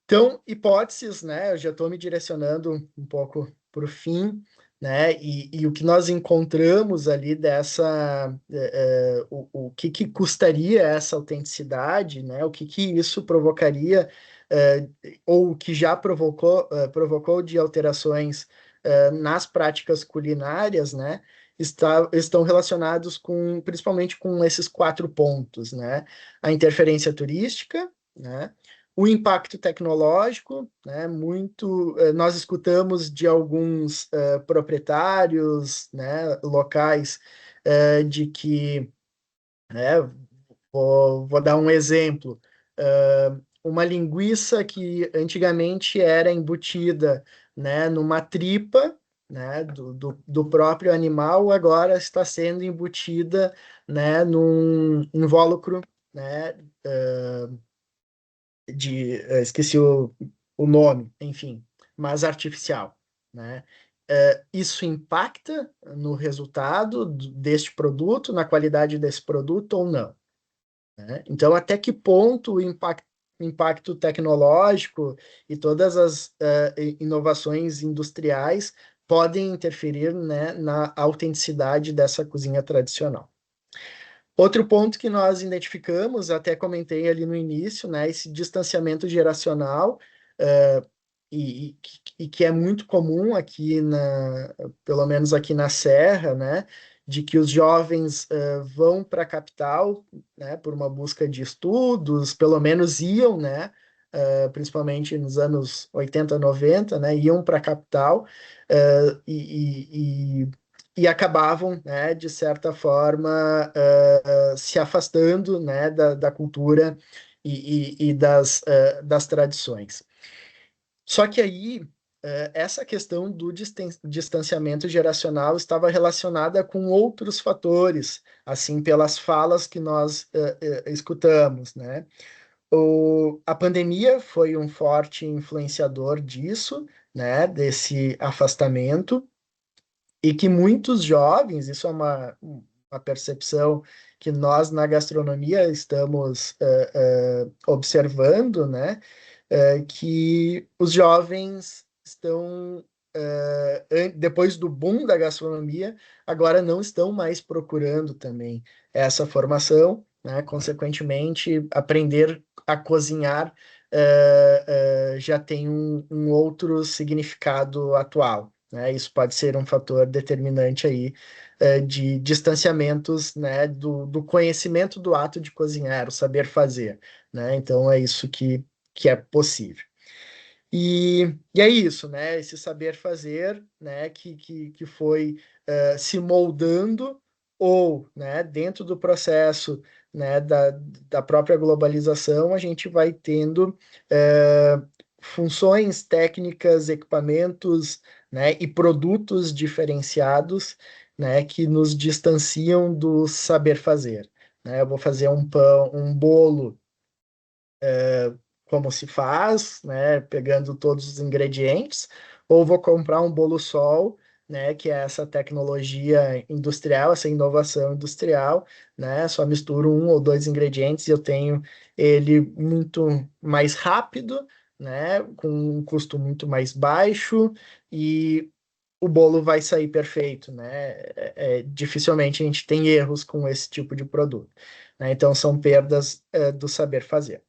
Então, hipóteses, né, eu já estou me direcionando um pouco para o fim, né, e o que nós encontramos ali o que custaria essa autenticidade, né, o que isso provocaria, ou o que já provocou de alterações nas práticas culinárias, né, estão relacionados principalmente com esses 4 pontos, né, a interferência turística, né, o impacto tecnológico, né, nós escutamos de alguns proprietários, né, locais, de que, né, vou dar um exemplo, uma linguiça que antigamente era embutida, né, numa tripa, né, do próprio animal, agora está sendo embutida, né, num invólucro, né, esqueci o nome, enfim, mas artificial, né? Isso impacta no resultado deste produto, na qualidade desse produto ou não, né? Então, até que ponto o impacto tecnológico e todas as inovações industriais podem interferir, né, na autenticidade dessa cozinha tradicional. Outro ponto que nós identificamos, até comentei ali no início, né, esse distanciamento geracional, uh, e que é muito comum aqui pelo menos aqui na Serra, né, de que os jovens vão para a capital, né, por uma busca de estudos, pelo menos iam, né, principalmente nos anos 80, 90, né, iam para a capital e acabavam, né, de certa forma, se afastando, né, da cultura e das tradições. Só que aí, essa questão do distanciamento geracional estava relacionada com outros fatores, assim, pelas falas que nós escutamos, né? A pandemia foi um forte influenciador disso, né, desse afastamento, e que muitos jovens, isso é uma percepção que nós na gastronomia estamos observando, né, que os jovens estão, depois do boom da gastronomia, agora não estão mais procurando também essa formação, né, consequentemente, aprender a cozinhar já tem um outro significado atual. Né? Isso pode ser um fator determinante aí de distanciamentos, né, do conhecimento do ato de cozinhar, o saber fazer. Né? Então é isso que é possível. E é isso, né? Esse saber fazer, né? Que foi se moldando ou, né? Dentro do processo, né? Da própria globalização, a gente vai tendo funções técnicas, equipamentos, né? E produtos diferenciados, né? Que nos distanciam do saber fazer. Né? Eu vou fazer um pão, um bolo como se faz, né, pegando todos os ingredientes, ou vou comprar um bolo sol, né, que é essa tecnologia industrial, essa inovação industrial, né, só misturo um ou dois ingredientes e eu tenho ele muito mais rápido, né, com um custo muito mais baixo e o bolo vai sair perfeito, né? Dificilmente a gente tem erros com esse tipo de produto, né? Então são perdas do saber fazer.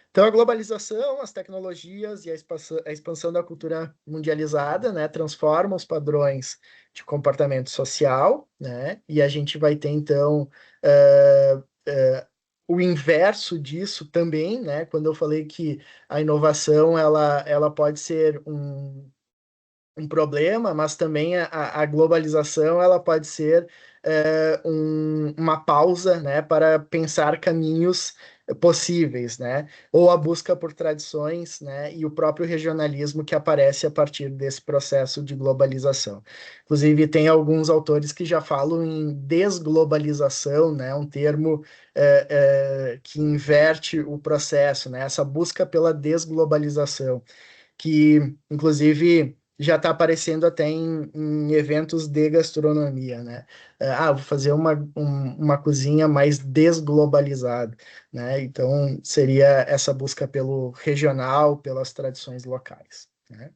Então, a globalização, as tecnologias e a expansão da cultura mundializada, né, transformam os padrões de comportamento social, né, e a gente vai ter, então, o inverso disso também, né, quando eu falei que a inovação, ela pode ser um problema, mas também a globalização ela pode ser uma pausa, né, para pensar caminhos possíveis, né, ou a busca por tradições, né, e o próprio regionalismo que aparece a partir desse processo de globalização. Inclusive tem alguns autores que já falam em desglobalização, né, um termo que inverte o processo, né, essa busca pela desglobalização que, inclusive, já está aparecendo até em eventos de gastronomia, né? Vou fazer uma cozinha mais desglobalizada, né? Então, seria essa busca pelo regional, pelas tradições locais, né?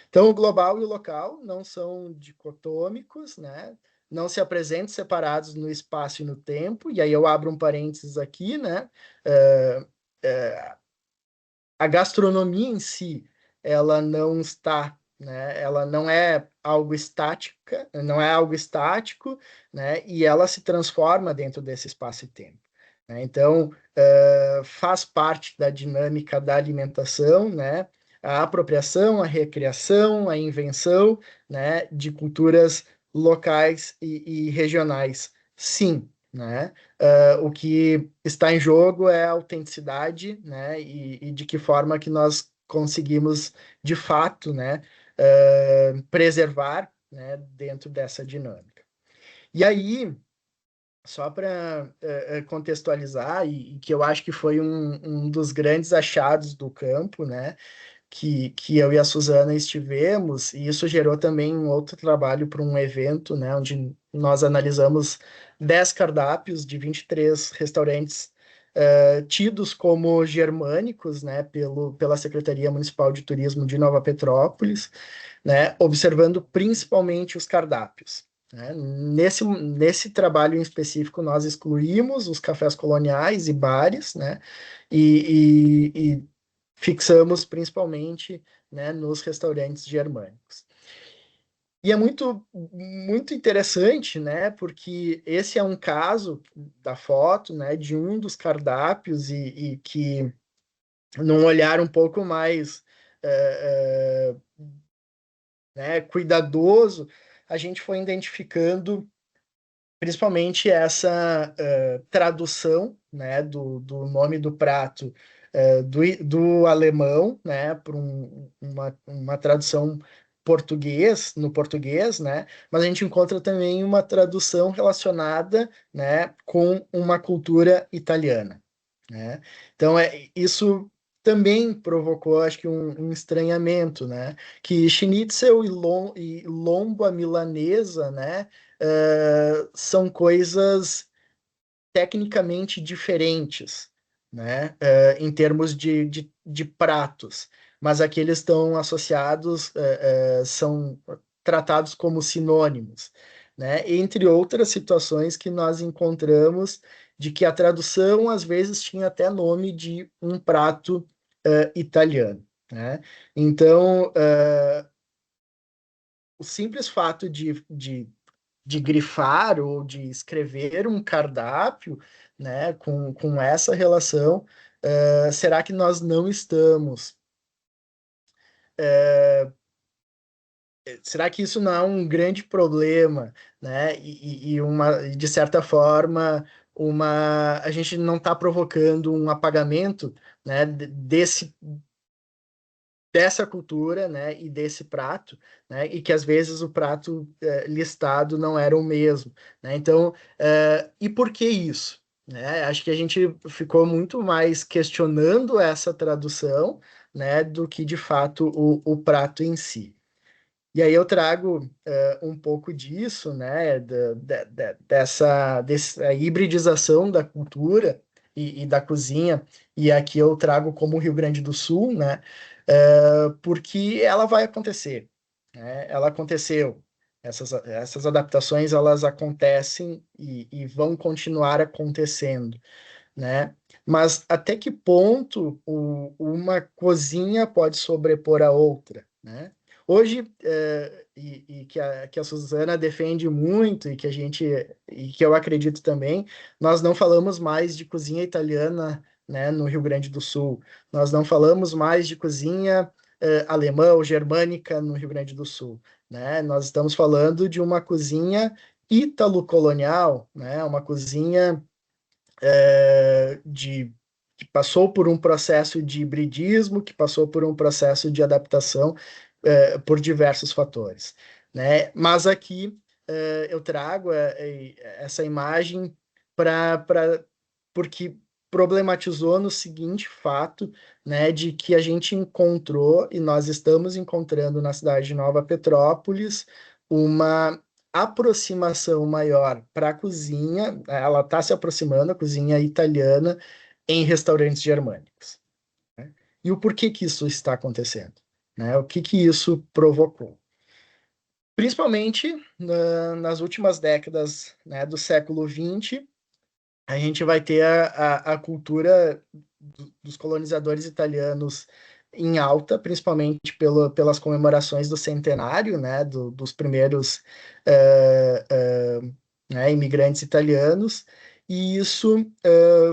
Então, o global e o local não são dicotômicos, né? Não se apresentam separados no espaço e no tempo, e aí eu abro um parênteses aqui, né? Uh, uh, a gastronomia em si, ela não está, né? Ela não é algo estática, não é algo estático, né? E ela se transforma dentro desse espaço e tempo. Né? Então, faz parte da dinâmica da alimentação, né? A apropriação, a recriação, a invenção, né? De culturas locais e regionais. Sim, né? O que está em jogo é a autenticidade, né? E de que forma que nós conseguimos, de fato, né? Preservar, né? Dentro dessa dinâmica. E aí, só para contextualizar, e que eu acho que foi um dos grandes achados do campo, né? Que eu e a Suzana estivemos, e isso gerou também um outro trabalho para um evento, né, onde nós analisamos 10 cardápios de 23 restaurantes tidos como germânicos, né, pela Secretaria Municipal de Turismo de Nova Petrópolis, né, observando principalmente os cardápios. Né. Nesse trabalho em específico, nós excluímos os cafés coloniais e bares, né, e fixamos principalmente, né, nos restaurantes germânicos. E é muito interessante, né, porque esse é um caso da foto, né, de um dos cardápios e que num olhar um pouco mais né, cuidadoso, a gente foi identificando principalmente essa tradução, né, do nome do prato do alemão, né, para uma tradução no português, né, mas a gente encontra também uma tradução relacionada, né, com uma cultura italiana, né? Então, isso também provocou, acho que, um estranhamento, né? Que schnitzel e lombo à milanesa, né? São coisas tecnicamente diferentes, né? Em termos de pratos, mas aqui eles estão associados, são tratados como sinônimos, né? Entre outras situações que nós encontramos de que a tradução às vezes tinha até nome de um prato italiano, né? Então, o simples fato de grifar ou de escrever um cardápio, né, com essa relação, será que nós não estamos? Será que isso não é um grande problema, né? De certa forma, a gente não está provocando um apagamento, né, dessa cultura, né, e desse prato, né, e que às vezes o prato listado não era o mesmo, né? Então, e por que isso? Né? Acho que a gente ficou muito mais questionando essa tradução, né, do que de fato o prato em si. E aí eu trago um pouco disso, né, dessa hibridização da cultura e da cozinha, e aqui eu trago como Rio Grande do Sul, né, porque ela vai acontecer, né, ela aconteceu. Essas adaptações, elas acontecem e vão continuar acontecendo, né? Mas até que ponto uma cozinha pode sobrepor a outra, né? Hoje, e que a Suzana defende muito e que eu acredito também, nós não falamos mais de cozinha italiana, né, no Rio Grande do Sul. Nós não falamos mais de cozinha alemã ou germânica no Rio Grande do Sul, né? Nós estamos falando de uma cozinha ítalo-colonial, né? Uma cozinha que passou por um processo de hibridismo, que passou por um processo de adaptação por diversos fatores, né? Mas aqui eu trago essa imagem porque problematizou no seguinte fato, né, de que a gente encontrou e nós estamos encontrando na cidade de Nova Petrópolis uma aproximação maior para a cozinha, ela está se aproximando a cozinha italiana em restaurantes germânicos, né? E o porquê que isso está acontecendo, né? O que isso provocou? Principalmente nas últimas décadas, né, do século XX, a gente vai ter a cultura dos colonizadores italianos em alta, principalmente pelas comemorações do centenário, né, dos primeiros eh, eh, né, imigrantes italianos, e isso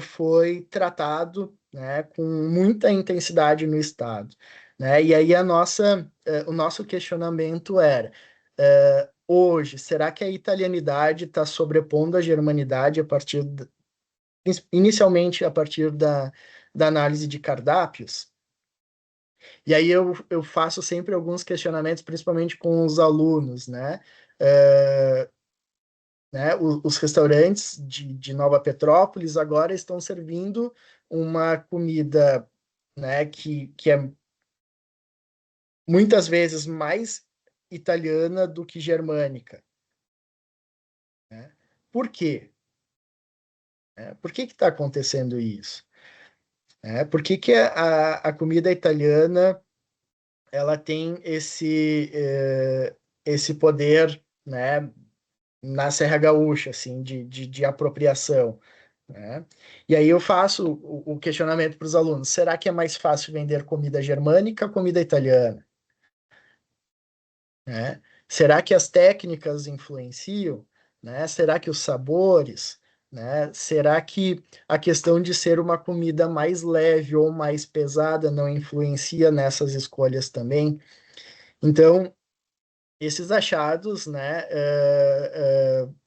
foi tratado, né, com muita intensidade no Estado, né, e aí o nosso questionamento era, hoje, será que a italianidade está sobrepondo a germanidade inicialmente a partir da análise de cardápios? E aí eu faço sempre alguns questionamentos, principalmente com os alunos, né? Né? Os restaurantes de Nova Petrópolis agora estão servindo uma comida, né, que é muitas vezes mais italiana do que germânica, né? Por quê? Por que está acontecendo isso? Por que que a comida italiana ela tem esse poder, né, na Serra Gaúcha, assim, de apropriação, né? E aí eu faço o questionamento para os alunos: será que é mais fácil vender comida germânica ou comida italiana? Né? Será que as técnicas influenciam? Né? Será que os sabores? né? Será que a questão de ser uma comida mais leve ou mais pesada não influencia nessas escolhas também? Então, esses achados, né,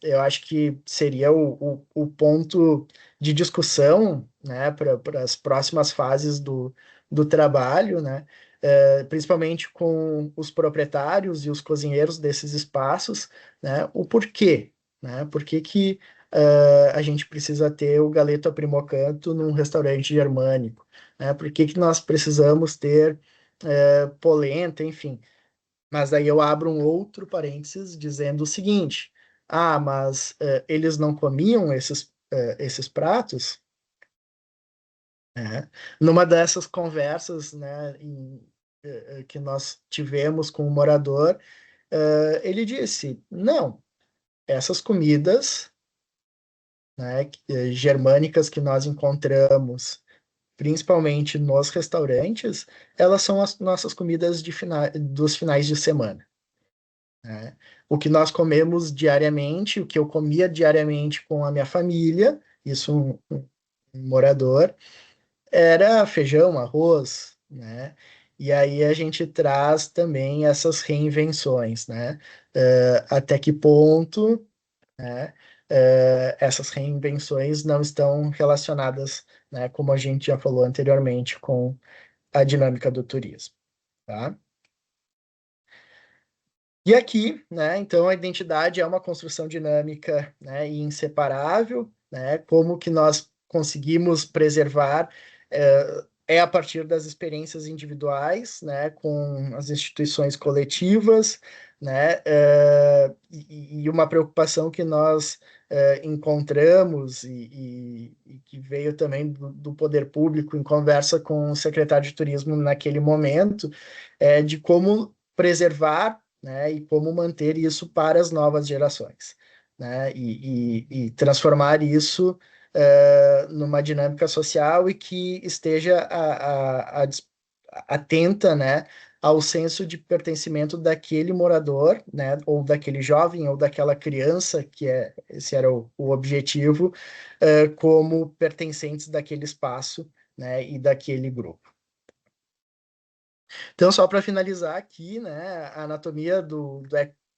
eu acho que seria o ponto de discussão, né, para as próximas fases do trabalho, né, principalmente com os proprietários e os cozinheiros desses espaços, né, o porquê, né, por que que a gente precisa ter o galeto a primo-canto num restaurante germânico, né, por que que nós precisamos ter polenta, enfim. Mas aí eu abro um outro parênteses dizendo o seguinte: ah, mas eles não comiam esses pratos? Né? Numa dessas conversas, né, que nós tivemos com o morador, ele disse: não, essas comidas, né, germânicas que nós encontramos, principalmente nos restaurantes, elas são as nossas comidas dos finais de semana. Né? O que nós comemos diariamente, o que eu comia diariamente com a minha família, isso um morador, era feijão, arroz, né? E aí a gente traz também essas reinvenções, né? Até que ponto, né? Essas reinvenções não estão relacionadas, né? Como a gente já falou anteriormente, com a dinâmica do turismo, tá? E aqui, né, então a identidade é uma construção dinâmica, né, e inseparável, né, como que nós conseguimos preservar a partir das experiências individuais, né, com as instituições coletivas, né, e uma preocupação que nós encontramos e que veio também do poder público em conversa com o secretário de turismo naquele momento, de como preservar, né, e como manter isso para as novas gerações, né, e transformar isso numa dinâmica social e que esteja atenta, né, ao senso de pertencimento daquele morador, né, ou daquele jovem ou daquela criança, esse era o objetivo, como pertencentes daquele espaço, né, e daquele grupo. Então, só para finalizar aqui, né, a anatomia do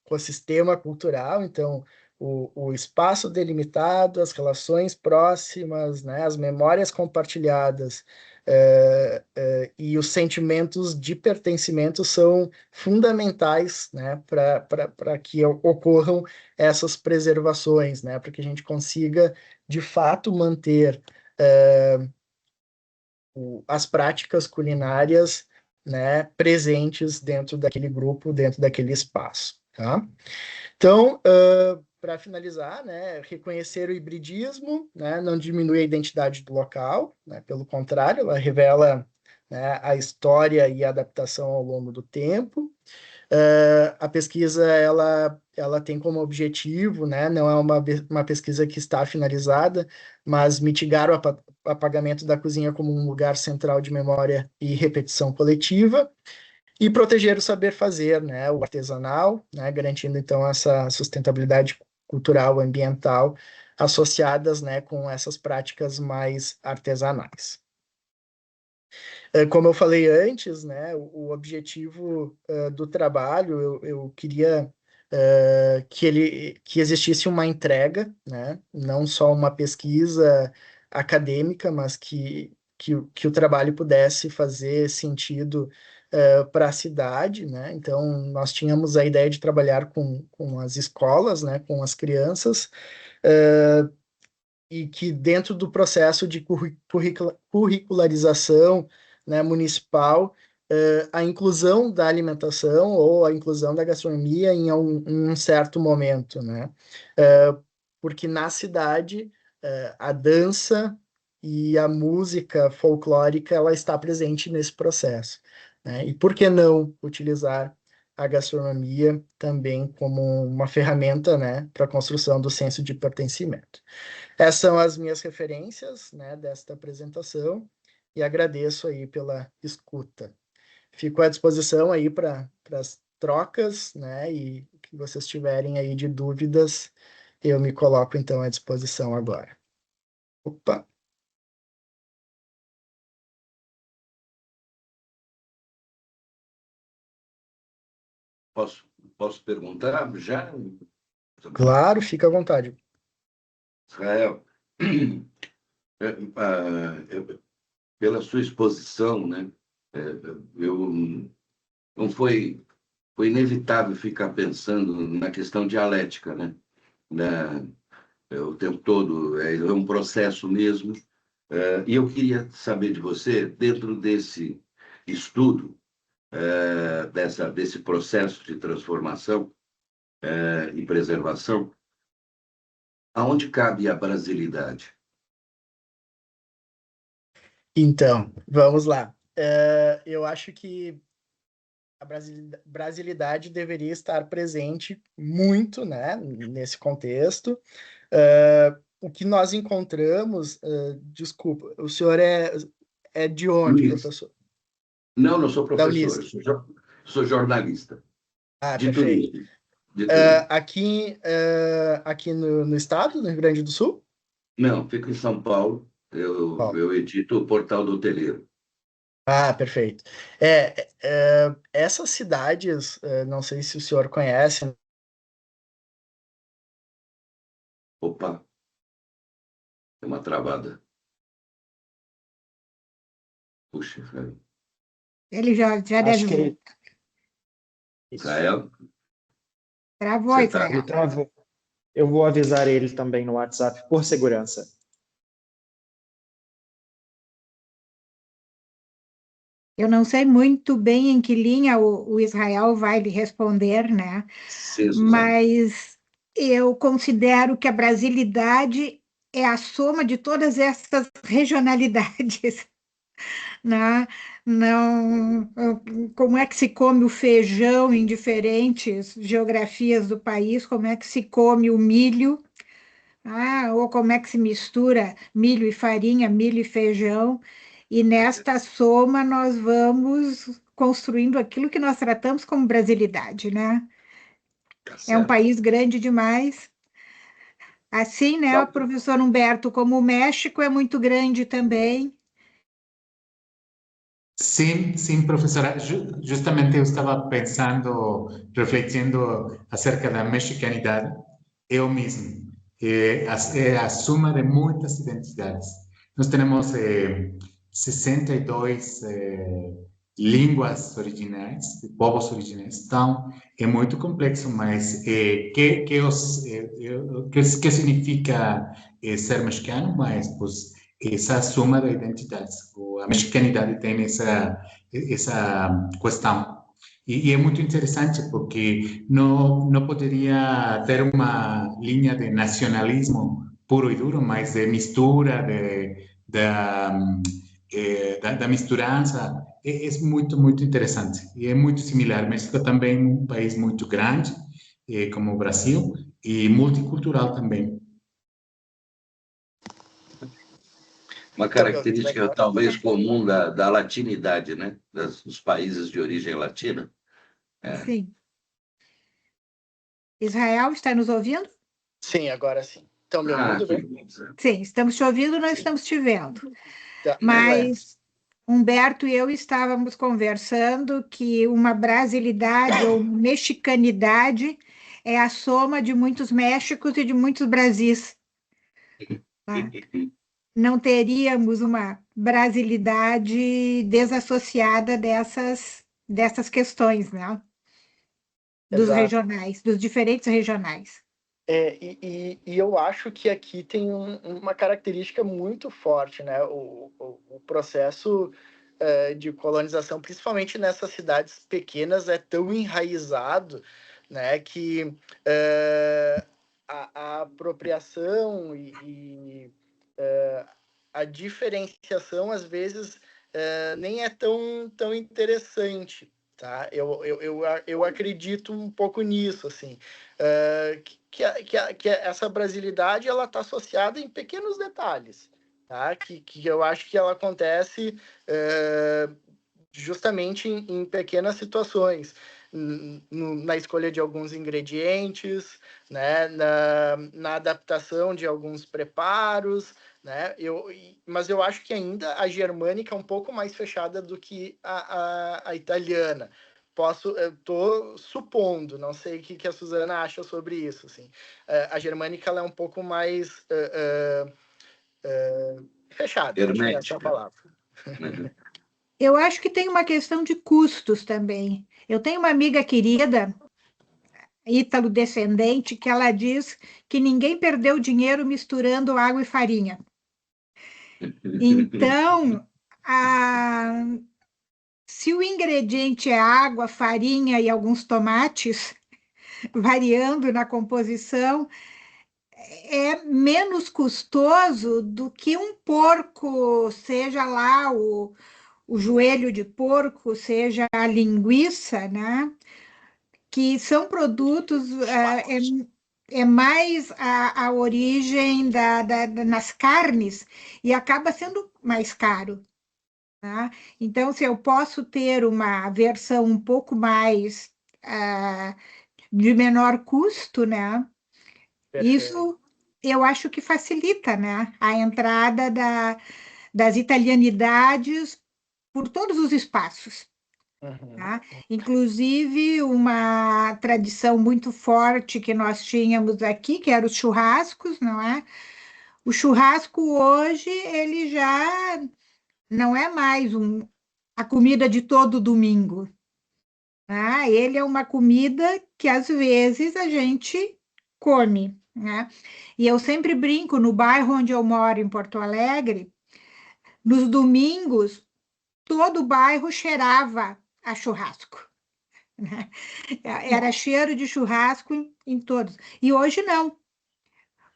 ecossistema cultural, então, o espaço delimitado, as relações próximas, né, as memórias compartilhadas e os sentimentos de pertencimento são fundamentais, né, para que ocorram essas preservações, né, para que a gente consiga, de fato, manter as práticas culinárias, né, presentes dentro daquele grupo, dentro daquele espaço, tá? Então, para finalizar, né, reconhecer o hibridismo, né, não diminui a identidade do local, né, pelo contrário, ela revela, né, a história e a adaptação ao longo do tempo. A pesquisa ela tem como objetivo, né, não é uma pesquisa que está finalizada, mas mitigar o apagamento da cozinha como um lugar central de memória e repetição coletiva e proteger o saber fazer, né, o artesanal, né, garantindo então essa sustentabilidade cultural, ambiental associadas, né, com essas práticas mais artesanais. Como eu falei antes, né, o objetivo do trabalho, eu queria que existisse uma entrega, né, não só uma pesquisa acadêmica, mas que o trabalho pudesse fazer sentido para a cidade, né? Então, nós tínhamos a ideia de trabalhar com as escolas, né, com as crianças, e que dentro do processo de curricularização, né, municipal, a inclusão da alimentação ou a inclusão da gastronomia em um certo momento, né? Porque na cidade a dança e a música folclórica ela está presente nesse processo, né? E por que não utilizar a gastronomia também como uma ferramenta, né, para a construção do senso de pertencimento? Essas são as minhas referências, né, desta apresentação e agradeço aí pela escuta. Fico à disposição aí para as trocas, né, e que vocês tiverem aí de dúvidas, eu me coloco então à disposição agora. Opa. Posso perguntar já? Claro, fica à vontade. Israel, pela sua exposição, né, eu, não foi inevitável ficar pensando na questão dialética, né? O tempo todo é um processo mesmo. E eu queria saber de você, dentro desse estudo, desse processo de transformação e preservação, aonde cabe a brasilidade? Então, vamos lá. Eu acho que a brasilidade deveria estar presente muito, né, nesse contexto. O que nós encontramos, desculpa, o senhor é de onde, Luiz. professor? Não sou Da professor, Unis. sou jornalista Ah, de perfeito. turismo. De turismo. Aqui no estado, no Rio Grande do Sul? Não, fico em São Paulo, Bom. eu edito o Portal do Hoteleiro. Ah, perfeito. Essas cidades, não sei se o senhor conhece. Opa, tem uma travada. Puxa, Ele já deve Acho que voltar. Israel, Travou, você está... ele Israel. travou. Eu vou avisar ele também no WhatsApp, por segurança. Eu não sei muito bem em que linha o Israel vai lhe responder, né? Sim, Suzana. Mas eu considero que a brasilidade é a soma de todas essas regionalidades, né? Não, como é que se come o feijão em diferentes geografias do país, como é que se come o milho, ou como é que se mistura milho e farinha, milho e feijão, e nesta soma nós vamos construindo aquilo que nós tratamos como brasilidade, né? Tá É um certo. país grande demais. Assim, né, Então, professor Humberto, como o México é muito grande também. Sim, sim, professora. Justamente eu estava pensando, refletindo acerca da mexicanidade. Eu mesmo. É a suma de muitas identidades. Nós temos 62 línguas originais, povos originais. Então, é muito complexo, mas que significa ser mexicano? Mas, pues, essa suma de identidades. A mexicanidade tem essa questão. E é muito interessante porque não poderia ter uma linha de nacionalismo puro e duro, mas de mistura, da misturança. É muito, muito interessante. E é muito similar. México também é um país muito grande, como o Brasil, e multicultural também. uma Então, meu, característica legal. talvez comum da latinidade, né? Dos países de origem latina. Sim. Israel, está nos ouvindo? Sim, agora sim. Estão me Ah, ouvindo que bem? bom. Sim, estamos te ouvindo, não Sim. estamos te vendo. Tá, não é. Mas Humberto e eu estávamos conversando que uma brasilidade ou mexicanidade é a soma de muitos Méxicos e de muitos Brasis, tá? Não teríamos uma brasilidade desassociada dessas questões, né? Dos Exato. regionais, dos diferentes regionais. E eu acho que aqui tem uma característica muito forte, né? O processo de colonização, principalmente nessas cidades pequenas, é tão enraizado, né? Que a apropriação a diferenciação, às vezes, nem é tão interessante, tá? Eu acredito um pouco nisso, assim, que essa brasilidade, ela está associada em pequenos detalhes, tá? Que eu acho que ela acontece justamente em pequenas situações, na escolha de alguns ingredientes, né? Na adaptação de alguns preparos, né? Mas eu acho que ainda a germânica é um pouco mais fechada do que a italiana. Estou supondo, não sei o que a Suzana acha sobre isso. Assim. A germânica ela é um pouco mais fechada, acho que essa é a palavra. Eu acho que tem uma questão de custos também. Eu tenho uma amiga querida, ítalo-descendente, que ela diz que ninguém perdeu dinheiro misturando água e farinha. Então, se o ingrediente é água, farinha e alguns tomates, variando na composição, é menos custoso do que um porco, seja lá o joelho de porco, seja a linguiça, né? Que são produtos, é mais a origem nas carnes e acaba sendo mais caro. Tá? Então, se eu posso ter uma versão um pouco mais de menor custo, né? Perfeito. Isso eu acho que facilita, né? A entrada das italianidades por todos os espaços. Tá? Inclusive, uma tradição muito forte que nós tínhamos aqui, que eram os churrascos, não é? O churrasco hoje, ele já não é mais a comida de todo domingo. Tá? Ele é uma comida que, às vezes, a gente come, né? E eu sempre brinco, no bairro onde eu moro, em Porto Alegre, nos domingos, todo o bairro cheirava a churrasco. Né? Era cheiro de churrasco em todos. E hoje não.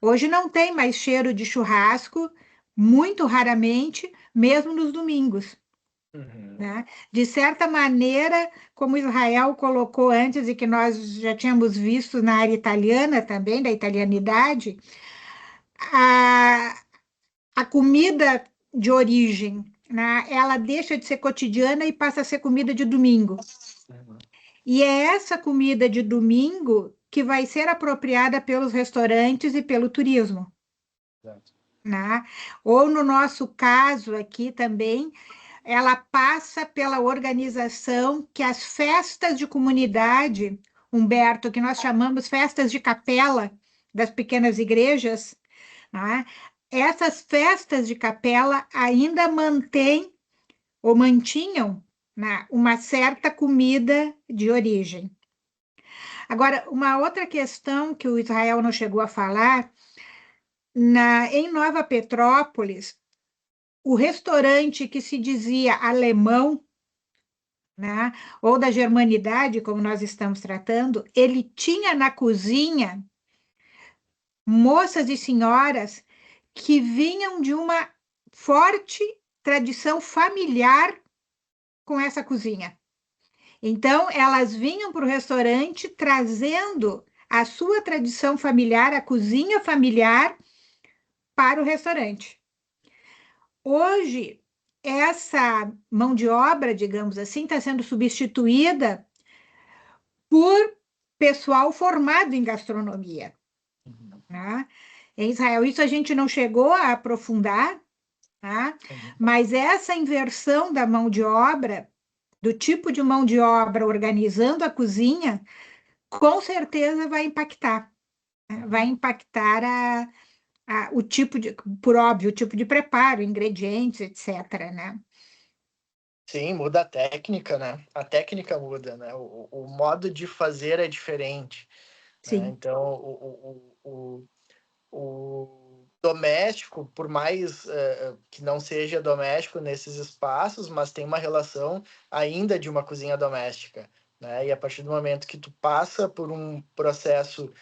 Hoje não tem mais cheiro de churrasco, muito raramente, mesmo nos domingos. Né? De certa maneira, como Israel colocou antes e que nós já tínhamos visto na área italiana também, da italianidade, a comida de origem, né? Ela deixa de ser cotidiana e passa a ser comida de domingo. E é essa comida de domingo que vai ser apropriada pelos restaurantes e pelo turismo. Né? Ou, no nosso caso aqui também, ela passa pela organização que as festas de comunidade, Humberto, que nós chamamos festas de capela das pequenas igrejas, né? Essas festas de capela ainda mantêm ou mantinham, né, uma certa comida de origem. Agora, uma outra questão que o Israel não chegou a falar, em Nova Petrópolis, o restaurante que se dizia alemão, né, ou da germanidade, como nós estamos tratando, ele tinha na cozinha moças e senhoras que vinham de uma forte tradição familiar com essa cozinha. Então, elas vinham para o restaurante trazendo a sua tradição familiar, a cozinha familiar, para o restaurante. Hoje, essa mão de obra, digamos assim, está sendo substituída por pessoal formado em gastronomia. Né? Em Israel, isso a gente não chegou a aprofundar, tá? Mas essa inversão da mão de obra, do tipo de mão de obra organizando a cozinha, com certeza vai impactar. Né? Vai impactar o tipo de, por óbvio, o tipo de preparo, ingredientes, etc. Né? Sim, muda a técnica, né? A técnica muda, né? O modo de fazer é diferente. Né? Então, o doméstico, por mais que não seja doméstico nesses espaços, mas tem uma relação ainda de uma cozinha doméstica. Né? E a partir do momento que tu passa por um processo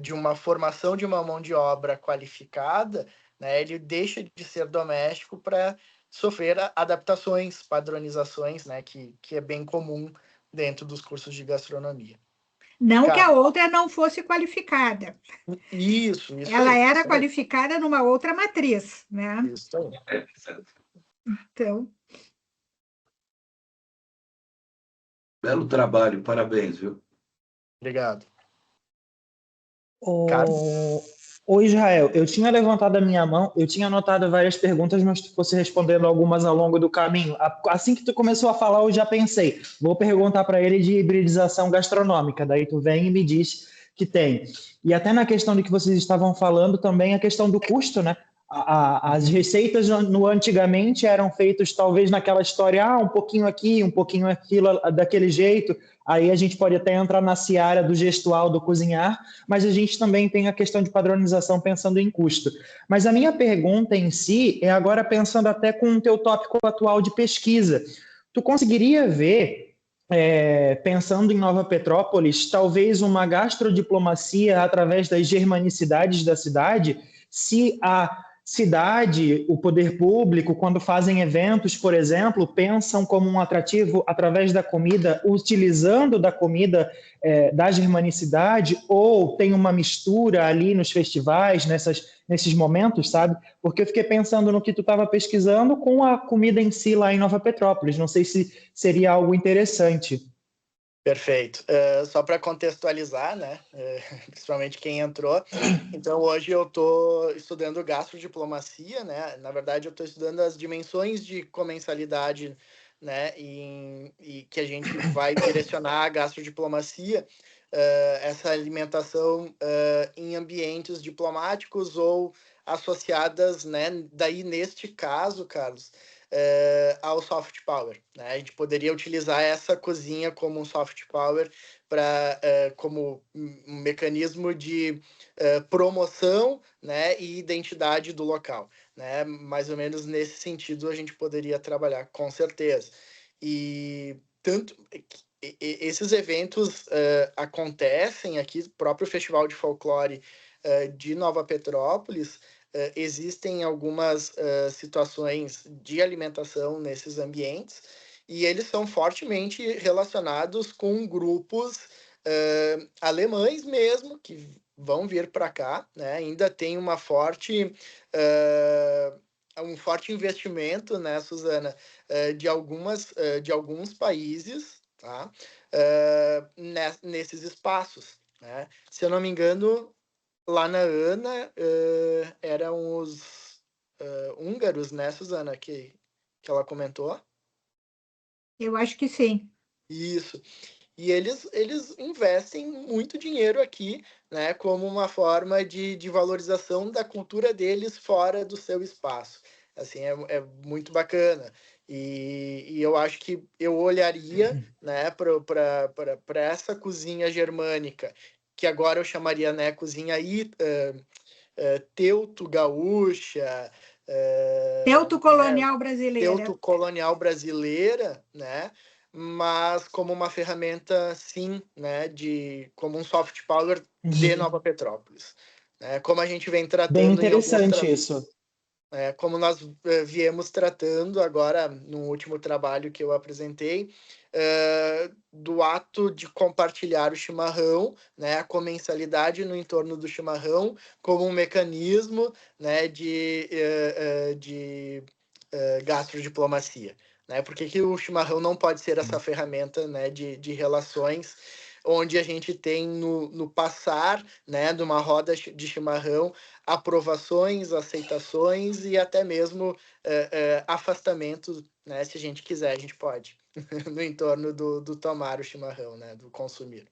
de uma formação de uma mão de obra qualificada, né, ele deixa de ser doméstico para sofrer adaptações, padronizações, né, que é bem comum dentro dos cursos de gastronomia. Não que a outra não fosse qualificada. Isso Ela aí, era isso qualificada aí. numa outra matriz, né? Isso aí. Então... Belo trabalho, parabéns, viu? Obrigado. Oi, Israel. Eu tinha levantado a minha mão, eu tinha anotado várias perguntas, mas tu fosse respondendo algumas ao longo do caminho. Assim que tu começou a falar, eu já pensei, vou perguntar para ele de hibridização gastronômica. Daí tu vem e me diz que tem. E até na questão de que vocês estavam falando também a questão do custo, né? As receitas antigamente eram feitas talvez naquela história, um pouquinho aqui, um pouquinho aquilo, daquele jeito. Aí a gente pode até entrar na seara do gestual, do cozinhar, mas a gente também tem a questão de padronização pensando em custo. Mas a minha pergunta em si é agora pensando até com o teu tópico atual de pesquisa. Tu conseguiria ver, pensando em Nova Petrópolis, talvez uma gastrodiplomacia através das germanicidades da cidade, se a cidade, o poder público, quando fazem eventos, por exemplo, pensam como um atrativo através da comida, utilizando da comida da germanicidade, ou tem uma mistura ali nos festivais, nesses momentos, sabe? Porque eu fiquei pensando no que tu estava pesquisando com a comida em si lá em Nova Petrópolis. Não sei se seria algo interessante. Perfeito. Só para contextualizar, né? Principalmente quem entrou. Então, hoje eu estou estudando gastrodiplomacia, né? Na verdade, eu estou estudando as dimensões de comensalidade, né? E que a gente vai direcionar a gastrodiplomacia, essa alimentação em ambientes diplomáticos ou associadas, né? Daí, neste caso, Carlos, ao soft power, né? A gente poderia utilizar essa cozinha como um soft power como um mecanismo de promoção, né, e identidade do local, né? Mais ou menos nesse sentido a gente poderia trabalhar, com certeza. E tanto esses eventos acontecem aqui, o próprio Festival de Folclore de Nova Petrópolis. Existem algumas situações de alimentação nesses ambientes e eles são fortemente relacionados com grupos alemães mesmo, que vão vir para cá, né? Ainda tem um forte investimento, né, Suzana, de alguns países, tá? Nesses espaços, né? Se eu não me engano, lá na Ana, eram os húngaros, né, Suzana, que ela comentou? Eu acho que sim. Isso. E eles investem muito dinheiro aqui, né, como uma forma de valorização da cultura deles fora do seu espaço. Assim, é muito bacana. E eu acho que eu olharia, né, para essa cozinha germânica, que agora eu chamaria, né, cozinha teuto-gaúcha, Teuto-colonial brasileira. teuto-colonial brasileira, né? Mas como uma ferramenta, sim, né? Como um soft power de Nova Petrópolis. Como a gente vem Bem tratando interessante isso. como nós viemos tratando agora no último trabalho que eu apresentei, do ato de compartilhar o chimarrão, né, a comensalidade no entorno do chimarrão como um mecanismo, né, de gastrodiplomacia. Né? Por que o chimarrão não pode ser essa ferramenta, né, de relações onde a gente tem no passar, né, de uma roda de chimarrão, aprovações, aceitações e até mesmo afastamento, né? Se a gente quiser, a gente pode, no entorno do tomar o chimarrão, né? Do consumir.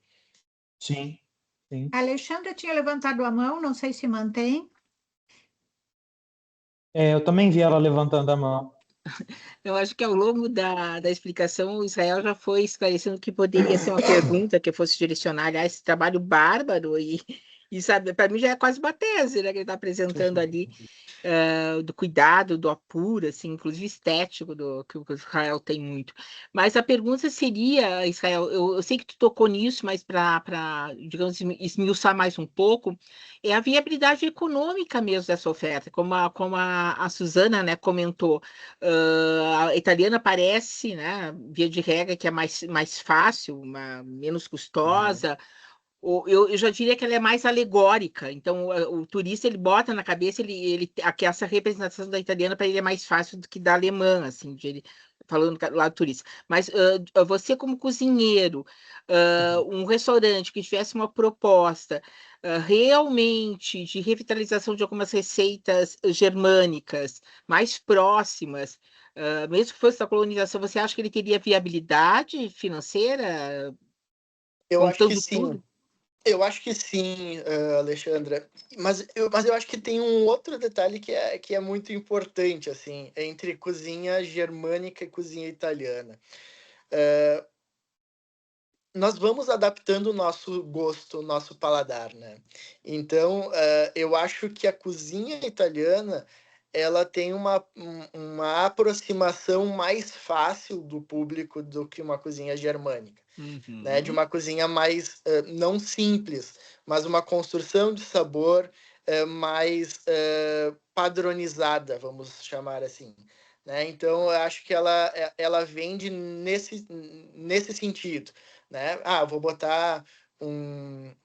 Sim, sim. A Alexandra tinha levantado a mão, não sei se mantém. Eu também vi ela levantando a mão. Eu acho que ao longo da explicação, o Israel já foi esclarecendo que poderia ser uma pergunta que fosse direcionada a esse trabalho bárbaro e sabe, para mim já é quase uma tese, né, que ele está apresentando ali, do cuidado, do apuro, assim, inclusive estético, que o Israel tem muito. Mas a pergunta seria, Israel, eu sei que tu tocou nisso, mas para, digamos, esmiuçar mais um pouco, é a viabilidade econômica mesmo dessa oferta, como a Suzana, né, comentou. A italiana parece, né, via de regra, que é mais fácil, menos custosa. Eu já diria que ela é mais alegórica. Então, o turista ele bota na cabeça que essa representação da italiana para ele é mais fácil do que da alemã, assim, falando do lado turista, mas você como cozinheiro, um restaurante que tivesse uma proposta realmente de revitalização de algumas receitas germânicas mais próximas, mesmo que fosse da colonização, você acha que ele teria viabilidade financeira, Eu acho que contando sim. tudo? Eu acho que sim, Alexandra. Mas eu acho que tem um outro detalhe que é muito importante, assim, entre cozinha germânica e cozinha italiana. Nós vamos adaptando o nosso gosto, o nosso paladar, né? Então, eu acho que a cozinha italiana ela tem uma aproximação mais fácil do público do que uma cozinha germânica, né? De uma cozinha mais não simples, mas uma construção de sabor mais padronizada, vamos chamar assim. Né? Então, eu acho que ela vende nesse sentido. Né? Vou botar uma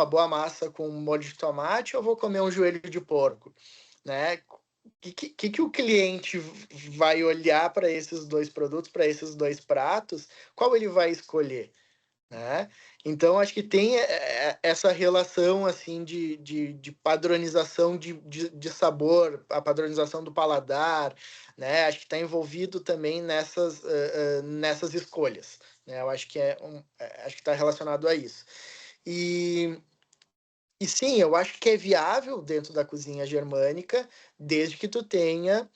boa massa com molho de tomate, ou vou comer um joelho de porco, né? Que o cliente vai olhar para esses dois produtos, para esses dois pratos, qual ele vai escolher, né? Então, acho que tem essa relação assim de padronização de sabor, a padronização do paladar, né? Acho que está envolvido também nessas escolhas. Né? Eu acho que acho que está relacionado a isso. E sim, eu acho que é viável dentro da cozinha germânica, desde que tu tenha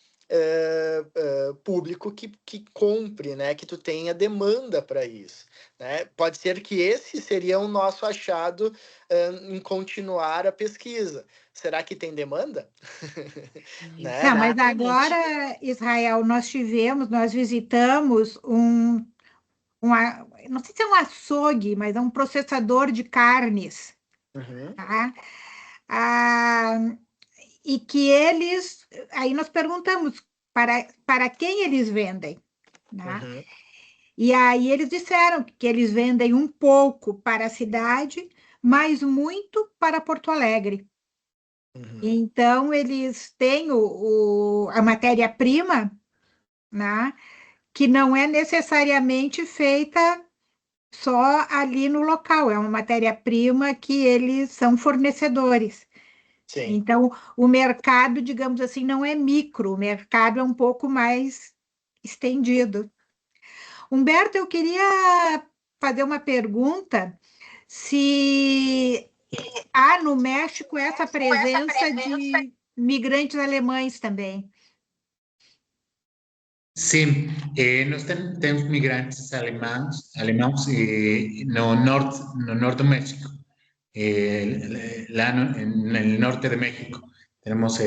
público que compre, né? Que tu tenha demanda para isso. Né? Pode ser que esse seria o nosso achado em continuar a pesquisa. Será que tem demanda? Né? Não, mas Exatamente. agora, Israel, nós visitamos não sei se é um açougue, mas é um processador de carnes, Uhum, tá? E que aí nós perguntamos para quem eles vendem, né? uhum, E aí eles disseram que eles vendem um pouco para a cidade, mas muito para Porto Alegre. uhum. Então, eles têm a matéria-prima, né, que não é necessariamente feita só ali no local, é uma matéria-prima que eles são fornecedores. Sim. Então, o mercado, digamos assim, não é micro, o mercado é um pouco mais estendido. Humberto, eu queria fazer uma pergunta: se há no México essa presença de migrantes alemães também. Sim, temos migrantes alemãos no norte do México, lá no norte de México. Temos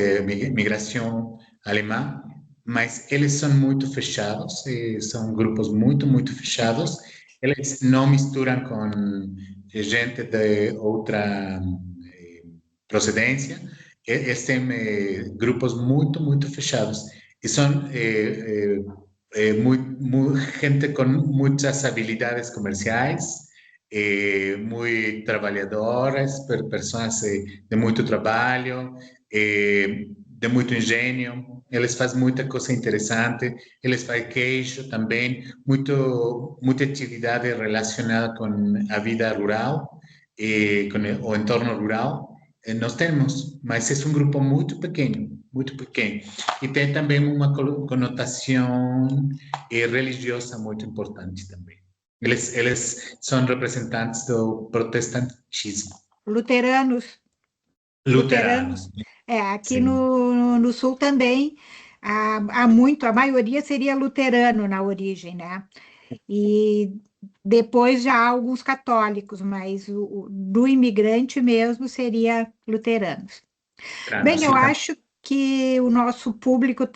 migração alemã, mas eles são muito fechados, são grupos muito fechados. Eles não misturam com gente de outra procedência. Eles têm grupos muito fechados. Y son gente con muchas habilidades comerciales, muy trabajadoras, personas de mucho trabajo, de muito engenho. Eles fazem muita coisa interessante. Eles fazem queijo também, muita atividade relacionada com a vida rural, com o entorno rural. Nós temos, mas é um grupo muito pequeno. E tem também uma conotação religiosa muito importante também. Eles são representantes do protestantismo. Luteranos. Luteranos. Aqui Sim. no Sul também a maioria seria luterano na origem, né? E depois já há alguns católicos, mas do imigrante mesmo seria luteranos. Bem, eu acho que o nosso público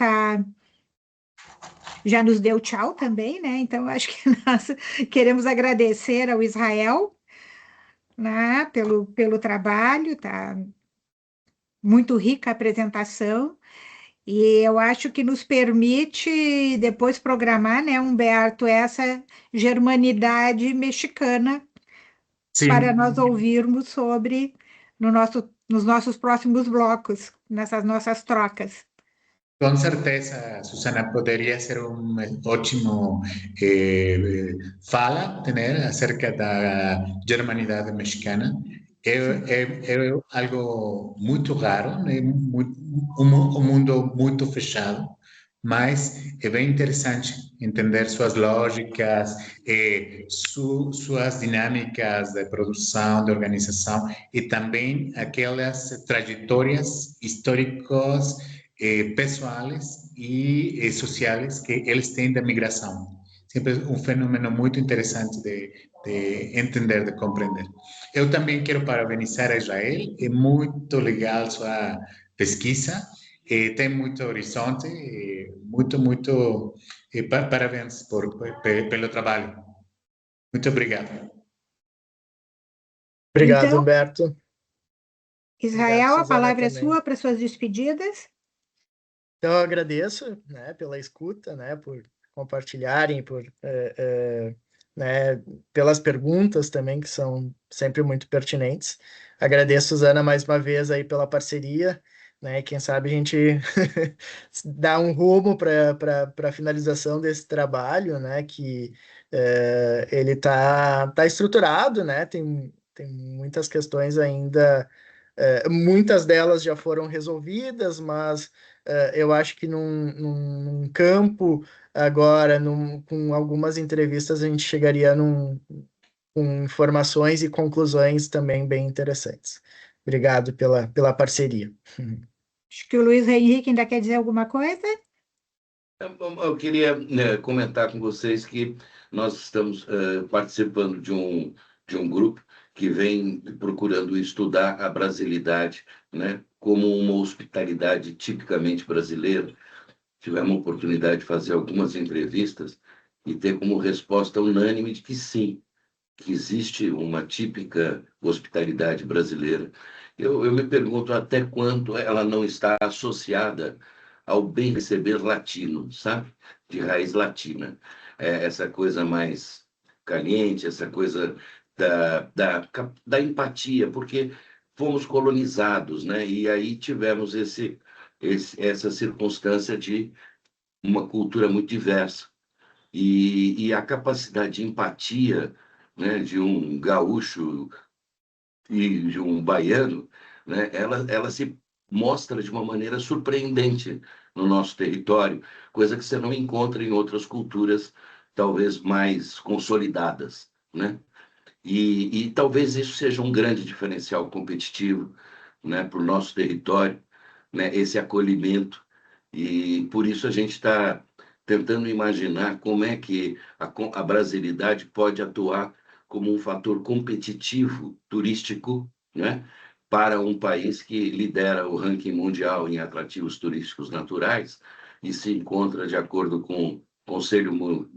já nos deu tchau também, né? Então, acho que nós queremos agradecer ao Israel, né, pelo trabalho, tá muito rica a apresentação, e eu acho que nos permite depois programar, né, Humberto, essa germanidade mexicana para Sim. nós ouvirmos sobre nos nossos próximos blocos, nessas nossas trocas. Com certeza, Susana, poderia ser um ótimo fala ter acerca da germanidade mexicana. É algo muito raro, né? Um mundo muito fechado, mas é bem interessante entender suas lógicas, suas dinâmicas de produção, de organização e também aquelas trajetórias históricas pessoais e sociais que eles têm da migração. Sempre um fenômeno muito interessante de entender, de compreender. Eu também quero parabenizar a Israel, é muito legal sua pesquisa, tem muito horizonte, muito, parabéns pelo trabalho. Muito obrigado. Obrigado, Então, Humberto. Obrigado, Israel, a Susana, palavra é também. sua para suas despedidas. Então, eu agradeço, né, pela escuta, né, por compartilharem, né, pelas perguntas também, que são sempre muito pertinentes. Agradeço, Susana, mais uma vez aí pela parceria, né, e quem sabe a gente dá um rumo para a finalização desse trabalho, né, que ele tá estruturado, né, tem muitas questões ainda, muitas delas já foram resolvidas, mas eu acho que num campo agora, com algumas entrevistas, a gente chegaria com informações e conclusões também bem interessantes. Obrigado pela parceria. Acho que o Luiz Henrique ainda quer dizer alguma coisa. Eu queria, né, comentar com vocês que nós estamos participando de um grupo que vem procurando estudar a brasilidade, né, como uma hospitalidade tipicamente brasileira. Tivemos a oportunidade de fazer algumas entrevistas e ter como resposta unânime de que sim, que existe uma típica hospitalidade brasileira. Eu me pergunto até quando ela não está associada ao bem receber latino, sabe? De raiz latina. Essa coisa mais caliente, essa coisa da empatia, porque fomos colonizados, né? E aí tivemos essa circunstância de uma cultura muito diversa. E a capacidade de empatia, né, de um gaúcho e de um baiano, né, ela se mostra de uma maneira surpreendente no nosso território, coisa que você não encontra em outras culturas, talvez mais consolidadas, né? E talvez isso seja um grande diferencial competitivo, né, para o nosso território, né, esse acolhimento. E por isso a gente está tentando imaginar como é que a brasilidade pode atuar como um fator competitivo turístico, né, para um país que lidera o ranking mundial em atrativos turísticos naturais e se encontra, de acordo com o Conselho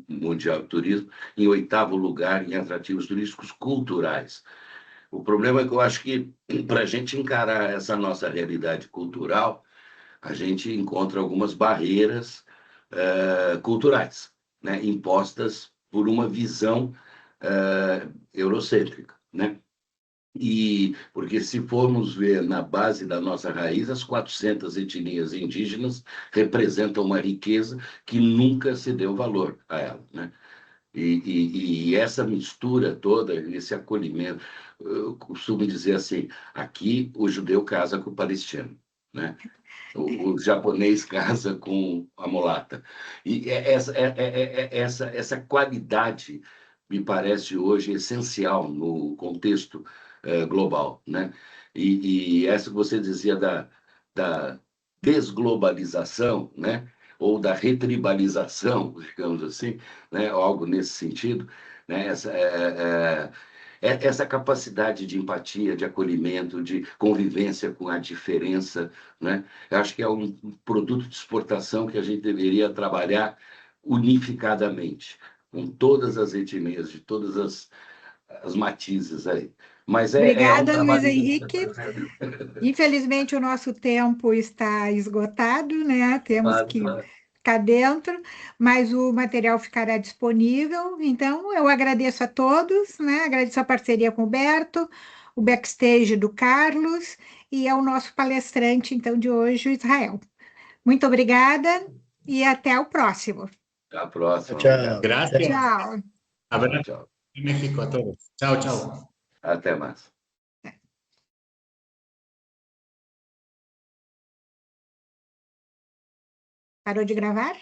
Mundial de Turismo, em 8º lugar em atrativos turísticos culturais. O problema é que eu acho que, para a gente encarar essa nossa realidade cultural, a gente encontra algumas barreiras culturais, né, impostas por uma visão eurocêntrica, né? E porque se formos ver na base da nossa raiz, as 400 etnias indígenas representam uma riqueza que nunca se deu valor a ela, né? E essa mistura toda, esse acolhimento, eu costumo dizer assim, aqui o judeu casa com o palestino, né? O japonês casa com a mulata. E essa qualidade me parece hoje essencial no contexto global, né? E essa que você dizia da desglobalização, né? Ou da retribalização, digamos assim, né? Algo nesse sentido, né? Essa capacidade de empatia, de acolhimento, de convivência com a diferença, né? Eu acho que é um produto de exportação que a gente deveria trabalhar unificadamente, com todas as etnias, de todas as matizes aí. Mas é um Obrigada, Luiz trabalho... Henrique. Infelizmente, o nosso tempo está esgotado, né? Temos Claro, que claro. ficar dentro, mas o material ficará disponível. Então, eu agradeço a todos, né? Agradeço a parceria com o Berto, o backstage do Carlos e ao nosso palestrante, então, de hoje, o Israel. Muito obrigada e até o próximo. Até a próxima. Tchau. Gracias. Tchau. Abrazo Tchau. en México a todos. Chao, chao. Até mais. Parou de gravar?